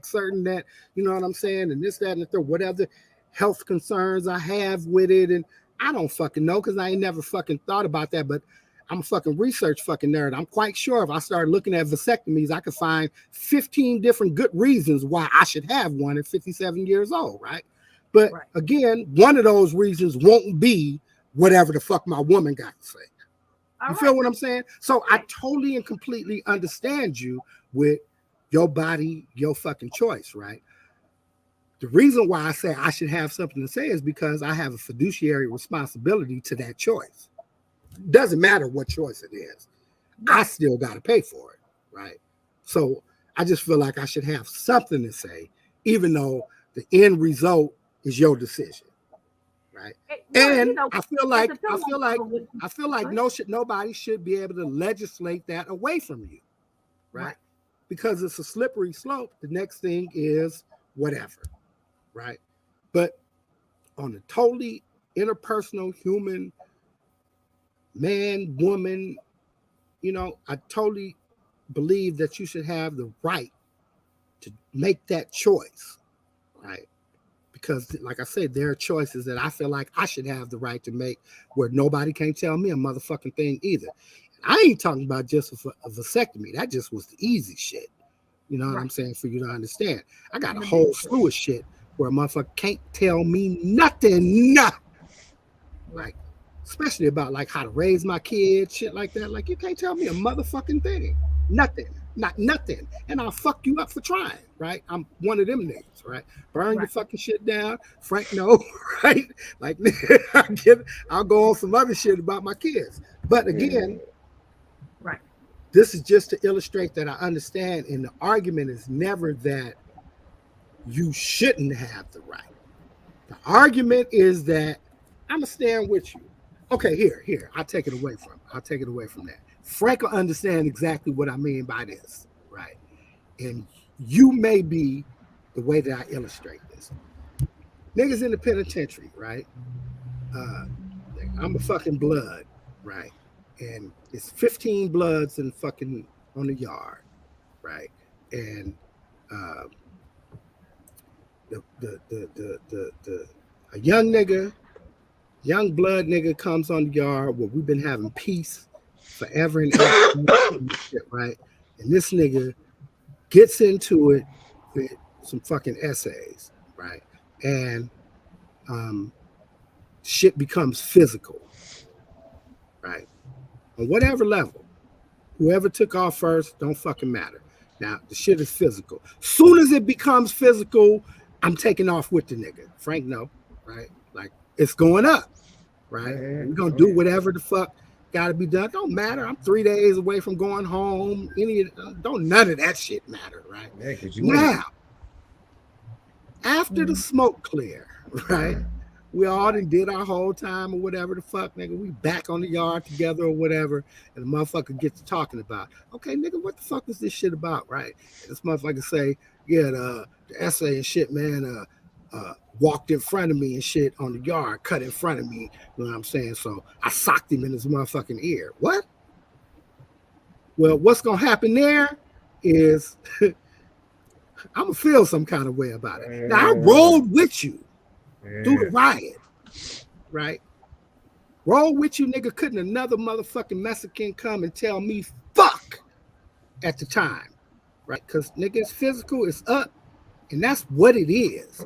certain that, you know what I'm saying, and this, that, and the third, whatever health concerns I have with it, and I don't fucking know because I ain't never fucking thought about that, but I'm a fucking research fucking nerd. I'm quite sure if I started looking at vasectomies, I could find 15 different good reasons why I should have one at 57 years old, right? But again, one of those reasons won't be whatever the fuck my woman got to say. You feel what I'm saying? So I totally and completely understand you with your body, your fucking choice, right? The reason why I say I should have something to say is because I have a fiduciary responsibility to that choice. Doesn't matter what choice it is. I still got to pay for it, right? So I just feel like I should have something to say, even though the end result is your decision, right? And I feel like nobody should be able to legislate that away from you, right? Because it's a slippery slope. The next thing is whatever, right? But on a totally interpersonal human man, woman, I totally believe that you should have the right to make that choice, right? Because like I said, there are choices that I feel like I should have the right to make where nobody can tell me a motherfucking thing either. I ain't talking about just a vasectomy. That just was the easy shit. You know what I'm saying? For you to understand. I got a whole slew of shit where a motherfucker can't tell me nothing. Like, especially about like how to raise my kids, shit like that. Like, you can't tell me a motherfucking thing. Nothing. Not nothing. And I'll fuck you up for trying, right? I'm one of them niggas, right? Burn your fucking shit down. Frank, no, right? Like, I'll go on some other shit about my kids. But again, this is just to illustrate that I understand, and the argument is never that you shouldn't have the right. The argument is that I'ma stand with you. Okay, here. I'll take it away from that. Frank will understand exactly what I mean by this, right? And you may be the way that I illustrate this. Niggas in the penitentiary, right? I'm a fucking blood, right? And it's 15 bloods in fucking on the yard, right? And a young blood nigga comes on the yard where we've been having peace forever and ever, right? And this nigga gets into it with some fucking essays, right? And shit becomes physical, right? On whatever level, whoever took off first, don't fucking matter. Now, the shit is physical. Soon as it becomes physical, I'm taking off with the nigga. Frank, no, right? Like, it's going up, right? We're gonna do whatever the fuck gotta be done. Don't matter. I'm 3 days away from going home. None of that shit matter, right? Now, after the smoke clear, right? We all done did our whole time or whatever the fuck, nigga. We back on the yard together or whatever, and the motherfucker gets to talking about, okay, nigga, what the fuck is this shit about, right? And this motherfucker say, yeah, the essay and shit, man, walked in front of me and shit on the yard, cut in front of me, you know what I'm saying? So I socked him in his motherfucking ear. What? Well, what's gonna happen there is I'm gonna feel some kind of way about it. Now, I rolled with you through the riot, right? Roll with you, nigga. Couldn't another motherfucking Mexican come and tell me fuck at the time, right? Because nigga, it's physical, it's up, and that's what it is.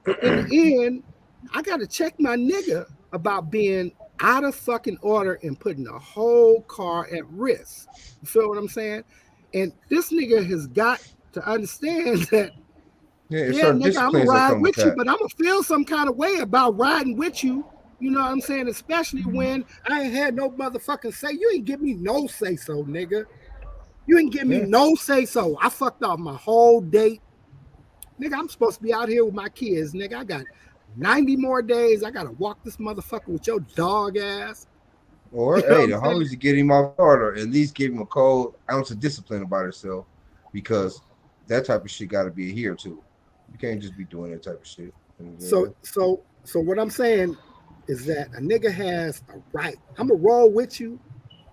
But in the end, I gotta check my nigga about being out of fucking order and putting the whole car at risk. You feel what I'm saying? And this nigga has got to understand that. Yeah, nigga, I'm gonna ride with you, but I'm gonna feel some kind of way about riding with you. You know what I'm saying? Especially when I ain't had no motherfucking say. You ain't give me no say so, nigga. You ain't give me no say so. I fucked off my whole date. Nigga, I'm supposed to be out here with my kids, nigga. I got 90 more days. I gotta walk this motherfucker with your dog ass. Or hey, the homies to get him off guard, or at least give him a cold ounce of discipline about himself, because that type of shit gotta be here too. You can't just be doing that type of shit. So what I'm saying is that a nigga has a right. I'm gonna roll with you,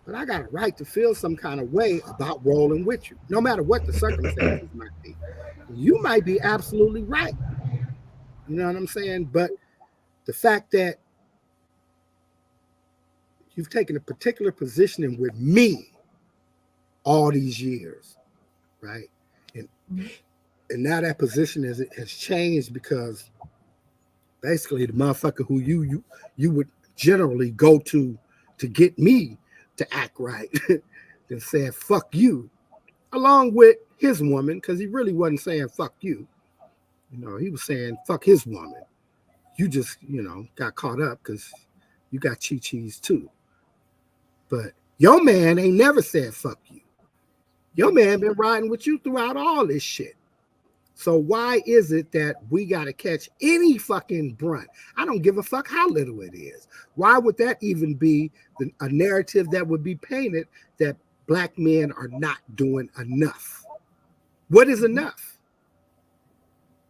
but I got a right to feel some kind of way about rolling with you, no matter what the circumstances might be. You might be absolutely right. You know what I'm saying? But the fact that you've taken a particular positioning with me all these years, right? And now that position has changed because basically the motherfucker who you would generally go to get me to act right then said fuck you, along with his woman, because he really wasn't saying fuck you. You know, he was saying fuck his woman. You just, got caught up because you got chi-chis too. But your man ain't never said fuck you. Your man been riding with you throughout all this shit. So why is it that we got to catch any fucking brunt? I don't give a fuck how little it is. Why would that even be a narrative that would be painted that black men are not doing enough? What is enough?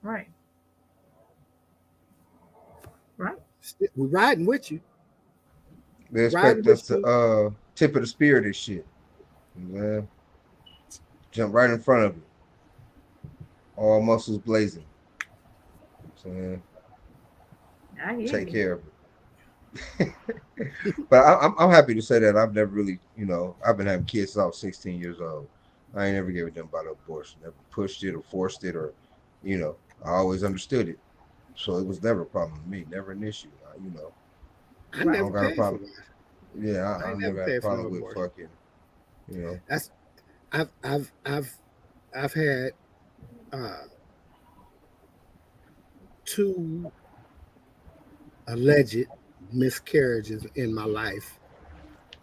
Right. We're riding with you. They expect us to tip of the spear of this shit. Man. Jump right in front of it. All muscles blazing. So, take care of it. But I'm happy to say that I've never really, I've been having kids since I was 16 years old. I ain't never gave a damn about abortion. Never pushed it or forced it or, I always understood it. So it was never a problem to me, never an issue. I don't got a problem. Yeah, I never had a problem with fucking, That's I've had 2 alleged miscarriages in my life.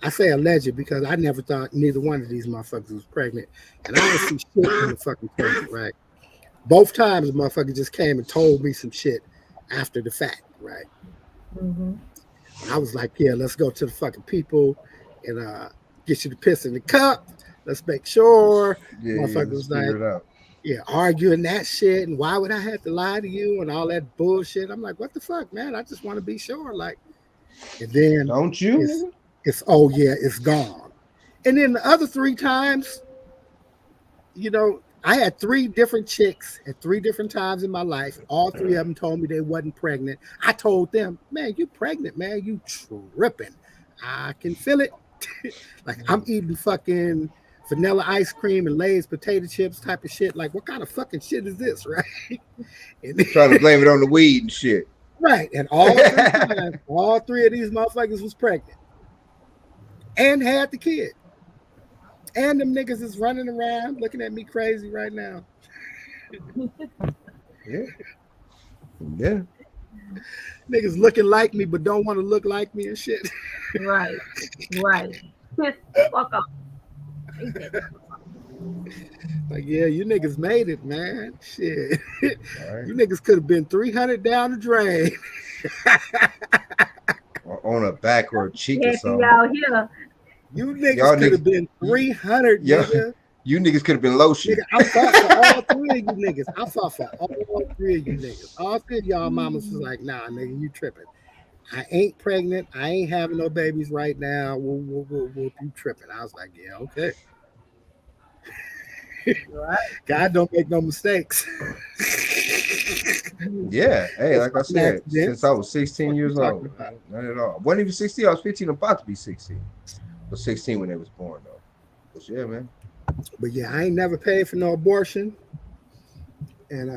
I say alleged because I never thought neither one of these motherfuckers was pregnant, and I didn't see shit in the fucking pregnant, right? Both times the motherfucker just came and told me some shit after the fact, right? Mm-hmm. I was like, yeah, let's go to the fucking people and get you to piss in the cup. Let's make sure. Motherfucker was like, figure it out. yeah, arguing that shit. And why would I have to lie to you and all that bullshit? I'm like, what the fuck, man? I just want to be sure. Like, and then Don't you? it's oh yeah, it's gone. And then the other 3 times, you know, I had 3 different chicks at 3 different times in my life. All 3 of them told me they wasn't pregnant. I told them, man, you pregnant, man. You tripping. I can feel it. Like I'm eating fucking vanilla ice cream and Lay's potato chips type of shit. Like, what kind of fucking shit is this, right? And Trying to blame it on the weed and shit. right. And all 3 times, all 3 of these motherfuckers was pregnant and had the kid. And them niggas is running around looking at me crazy right now. Yeah. Yeah. Niggas looking like me but don't want to look like me and shit. Right. Piss the fuck off. Like, yeah, you niggas made it, man. Shit. Right. You niggas could have been 300 down the drain. Or on a back or a cheek or Can't something. be out here. You niggas Y'all could have niggas- been 300, Yeah. nigga. You niggas could have been lotion. Nigga, I fought for all 3 of you niggas. I fought for all 3 of you niggas. All 3 of y'all mamas was like, nah, nigga, you tripping. I ain't pregnant. I ain't having no babies right now. Whoop, you tripping. I was like, yeah, okay. Right. God don't make no mistakes. Yeah. Hey, like I said, Accident. since I was 16 years What you old. talking about? Not at all. Wasn't even 16. I was 15, about to be 16. I was 16 when they was born, though. But yeah, man. But yeah, I ain't never paid for no abortion. And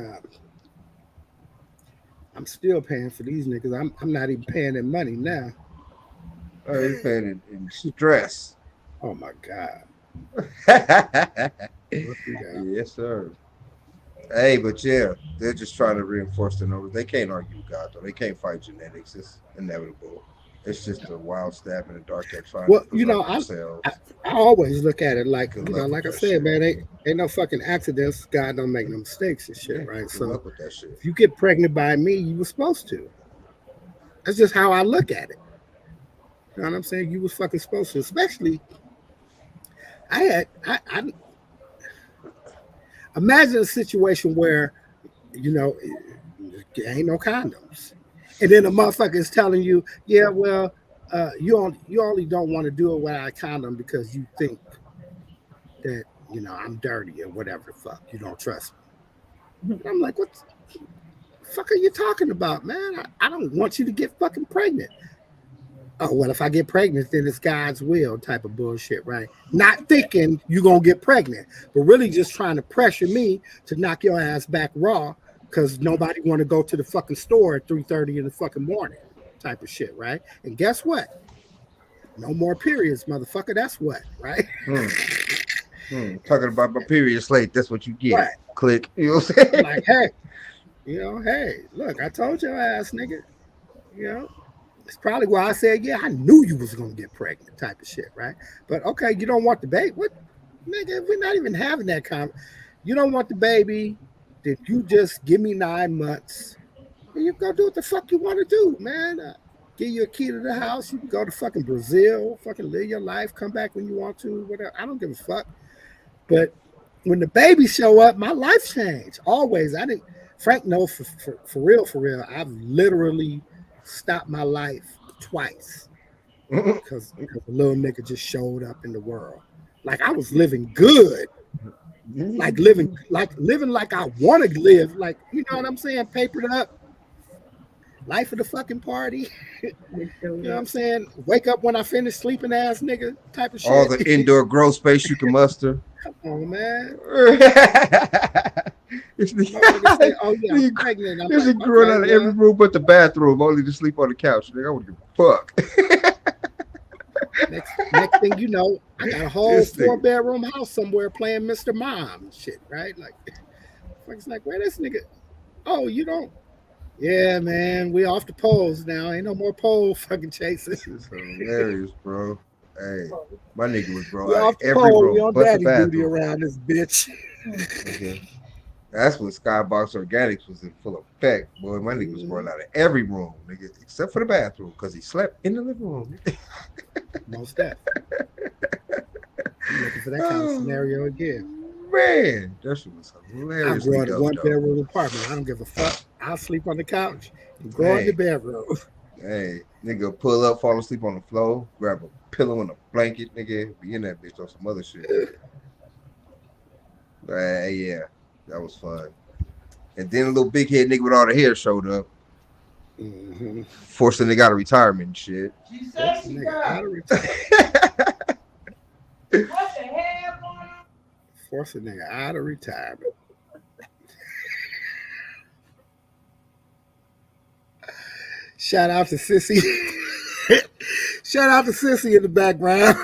I'm still paying for these niggas. I'm not even paying them money now. Oh, you paying in stress. Oh my God. Yes, sir. Hey, but yeah, they're just trying to reinforce the numbers. They can't argue with God, though. They can't fight genetics. It's inevitable. It's just a wild stab in the dark they're trying Well, to you know, themselves. I always look at it like, Good you know, luck like I with that said, shit. man, ain't no fucking accidents. God don't make no mistakes and shit, right? Good So luck with that shit. if you get pregnant by me, you were supposed to. That's just how I look at it. You know what I'm saying? You was fucking supposed to. Especially, I imagine a situation where, you know, there ain't no condoms. And then the motherfucker is telling you, yeah, well, you only don't want to do it without a condom because you think that, you know, I'm dirty or whatever the fuck. You don't trust me. And I'm like, what the fuck are you talking about, man? I don't want you to get fucking pregnant. Oh, well, if I get pregnant, then it's God's will type of bullshit, right? Not thinking you're going to get pregnant, but really just trying to pressure me to knock your ass back raw because nobody want to go to the fucking store at 3:30 in the fucking morning type of shit, right? And guess what? No more periods, motherfucker. That's what, right? Talking about my period slate, that's what you get. Right. Click. You know what I'm saying? Like, hey, you know, hey, look, I told your ass, nigga. You know, it's probably why I said, yeah, I knew you was gonna get pregnant, type of shit, right? But okay, you don't want the baby. What, nigga? We're not even having that You don't want the baby. Then you just give me 9 months. And you go do what the fuck you want to do, man. Give you a key to the house. You can go to fucking Brazil, fucking live your life, come back when you want to, whatever. I don't give a fuck. But when the babies show up, my life changed. Always. I didn't. Frank knows for real. I've literally stopped my life twice because a little nigga just showed up in the world. Like I was living good. Like living like I want to live. Like, you know what I'm saying? Papered up. Life of the fucking party. You know what I'm saying? Wake up when I finish sleeping, ass nigga type of shit. All the indoor growth space you can muster. Come on, man. This Say, oh yeah, I'm pregnant. I'm There's like, a girl okay, out of well, every room but the bathroom, only to sleep on the couch. Nigga, I wouldn't give a fuck. next thing you know, I got a whole This thing. 4-bedroom house somewhere playing Mr. Mom and shit, right? Like, it's like, where this nigga? Oh, you don't? Yeah, man, we off the poles now. Ain't no more pole fucking chasing. This is hilarious, bro. Hey, my nigga was bro. We off the Every pole. room We on but the daddy duty bathroom. around this bitch. Okay. That's when Skybox Organics was in full effect. Boy, my nigga was going out of every room, nigga, except for the bathroom, because he slept in the living room. Most definitely. I'm looking for that kind of scenario again. Man, that shit was I'm hilariously growing a dope, one though. bedroom apartment. I don't give a fuck. I'll sleep on the couch and grow in the Hey, bedroom. hey, nigga, pull up, fall asleep on the floor, grab a pillow and a blanket, nigga, be in that bitch on some other shit. Yeah, that was fun. And then a little big head nigga with all the hair showed up, forcing the nigga out of retirement and shit. She said she got what the hell going on? Force a nigga out of retirement. Shout out to Sissy. Shout out to Sissy in the background.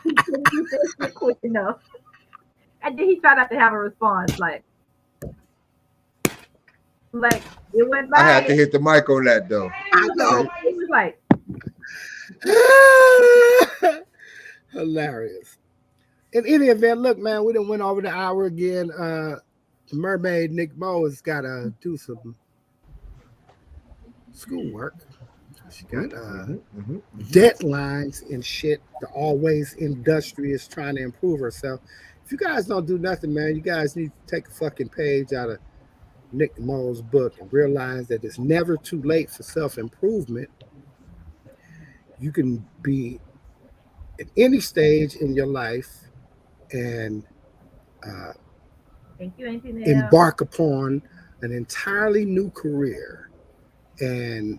He couldn't get that shit quick enough. And then he tried not to have a response, like it went by. I had to hit the mic on that though. I know. He was like, Hilarious. In any event, look, man, we done went over the hour again. The mermaid Nick Mo has got to do some schoolwork. She got deadlines and shit. The always industrious, trying to improve herself. If you guys don't do nothing, man, you guys need to take a fucking page out of Nick Mo's book and realize that it's never too late for self-improvement. You can be at any stage in your life and thank you, Auntie embark upon an entirely new career. And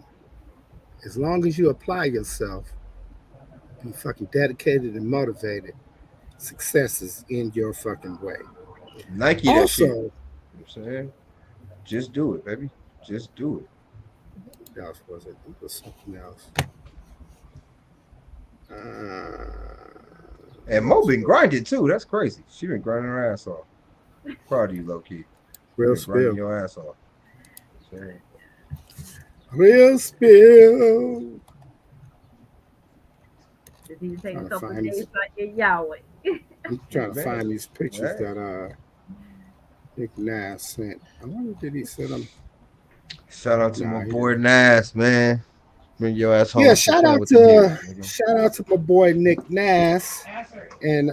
as long as you apply yourself, be fucking dedicated and motivated, success is in your fucking way. Nike that shit. Also, You know what I'm saying? Just do it, baby. Just do it. what else was it? It was something else. And Mo been grinding too. That's crazy. She been grinding her ass off. Proud of you, low key. Real Grinding spill. your ass off. So, Real spill. Did he take a Trying to couple of find days this. like in Yahweh? I'm trying to Man. find these pictures Right. that Nick Nas sent. I wonder did he send them? shout out to Nah, my he boy Nas, man. Bring your ass home. Yeah, Stop shout playing out with the niggas, to nigga. shout out to my boy Nick Nas. And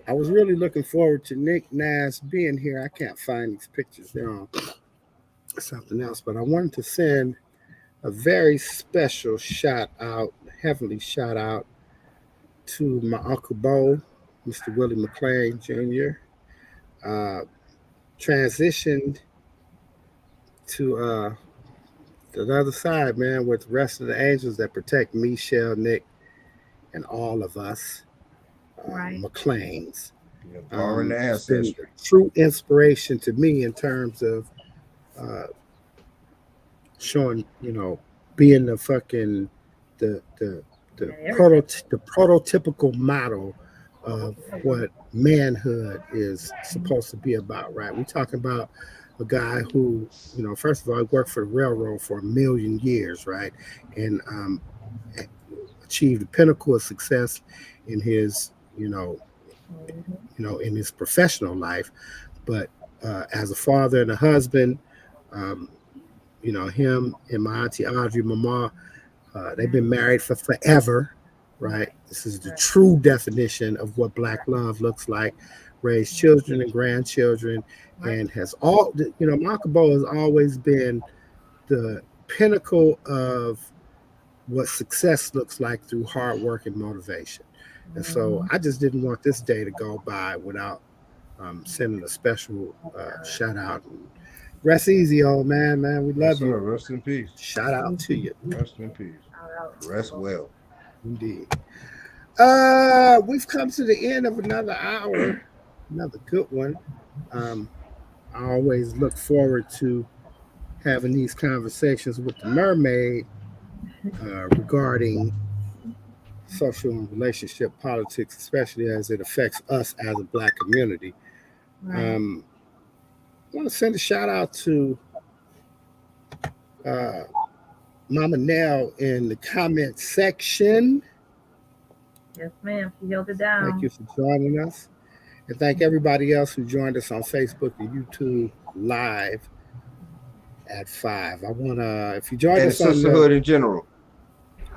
I was really looking forward to Nick Nas being here. I can't find these pictures. They're on something else, but I wanted to send a very special shout out, heavenly shout out to my Uncle Bo, Mr. Willie McLean Jr. Transitioned to the other side, man, with the rest of the angels that protect me, Shell, Nick, and all of us Right. McLeans. Yeah, borrowing the It's been ancestry. a true inspiration to me in terms of showing, being the fucking the prototypical model of what manhood is supposed to be about, right? We're talking about a guy who, first of all, worked for the railroad for 1,000,000 years, right? And achieved the pinnacle of success in his, in his professional life. But as a father and a husband, him and my auntie Audrey, Mama, they've been married for forever, right? This is the true definition of what Black love looks like. Raised children and grandchildren, and has Makabo has always been the pinnacle of what success looks like through hard work and motivation. And so I just didn't want this day to go by without sending a special shout out. Rest easy, old man. We love you. Rest in peace. Shout out to you. Rest in peace. Rest well. Indeed. We've come to the end of another hour, another good one. I always look forward to having these conversations with the mermaid regarding social and relationship politics, especially as it affects us as a Black community. Right. I want to send a shout out to Mama Nell in the comment section. Yes, ma'am. She held it down. Thank you for joining us. And thank everybody else who joined us on Facebook and YouTube live at 5. I want to, if you joined And the us on sisterhood in general.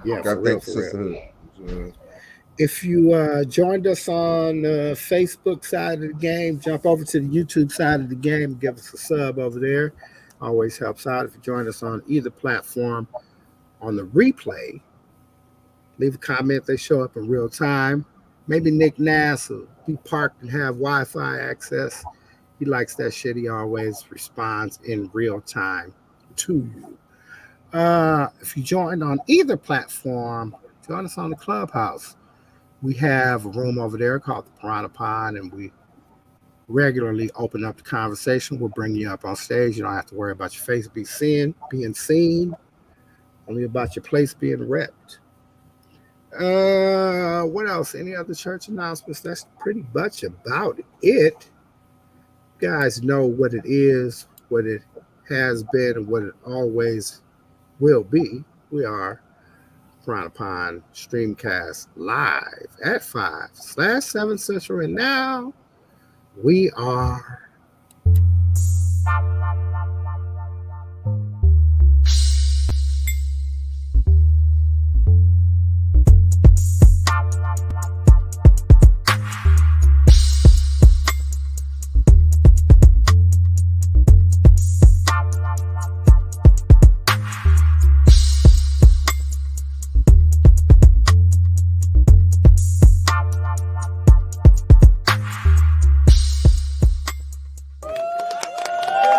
yeah, Gotta for real, thank the for real. sisterhood. If you joined us on the Facebook side of the game, jump over to the YouTube side of the game and give us a sub over there. Always helps out. If you join us on either platform on the replay, leave a comment. They show up in real time. Maybe Nick Nass will be parked and have Wi-Fi access. He likes that shit. He always responds in real time to you. If you joined on either platform, join us on the Clubhouse. We have a room over there called the Piranha Pond, and we regularly open up the conversation. We'll bring you up on stage. You don't have to worry about your face being seen, only about your place being repped. What else? Any other church announcements? That's pretty much about it. You guys know what it is, what it has been, and what it always will be. We are Piranha Pond Streamcast live at 5/7 Central, and now we are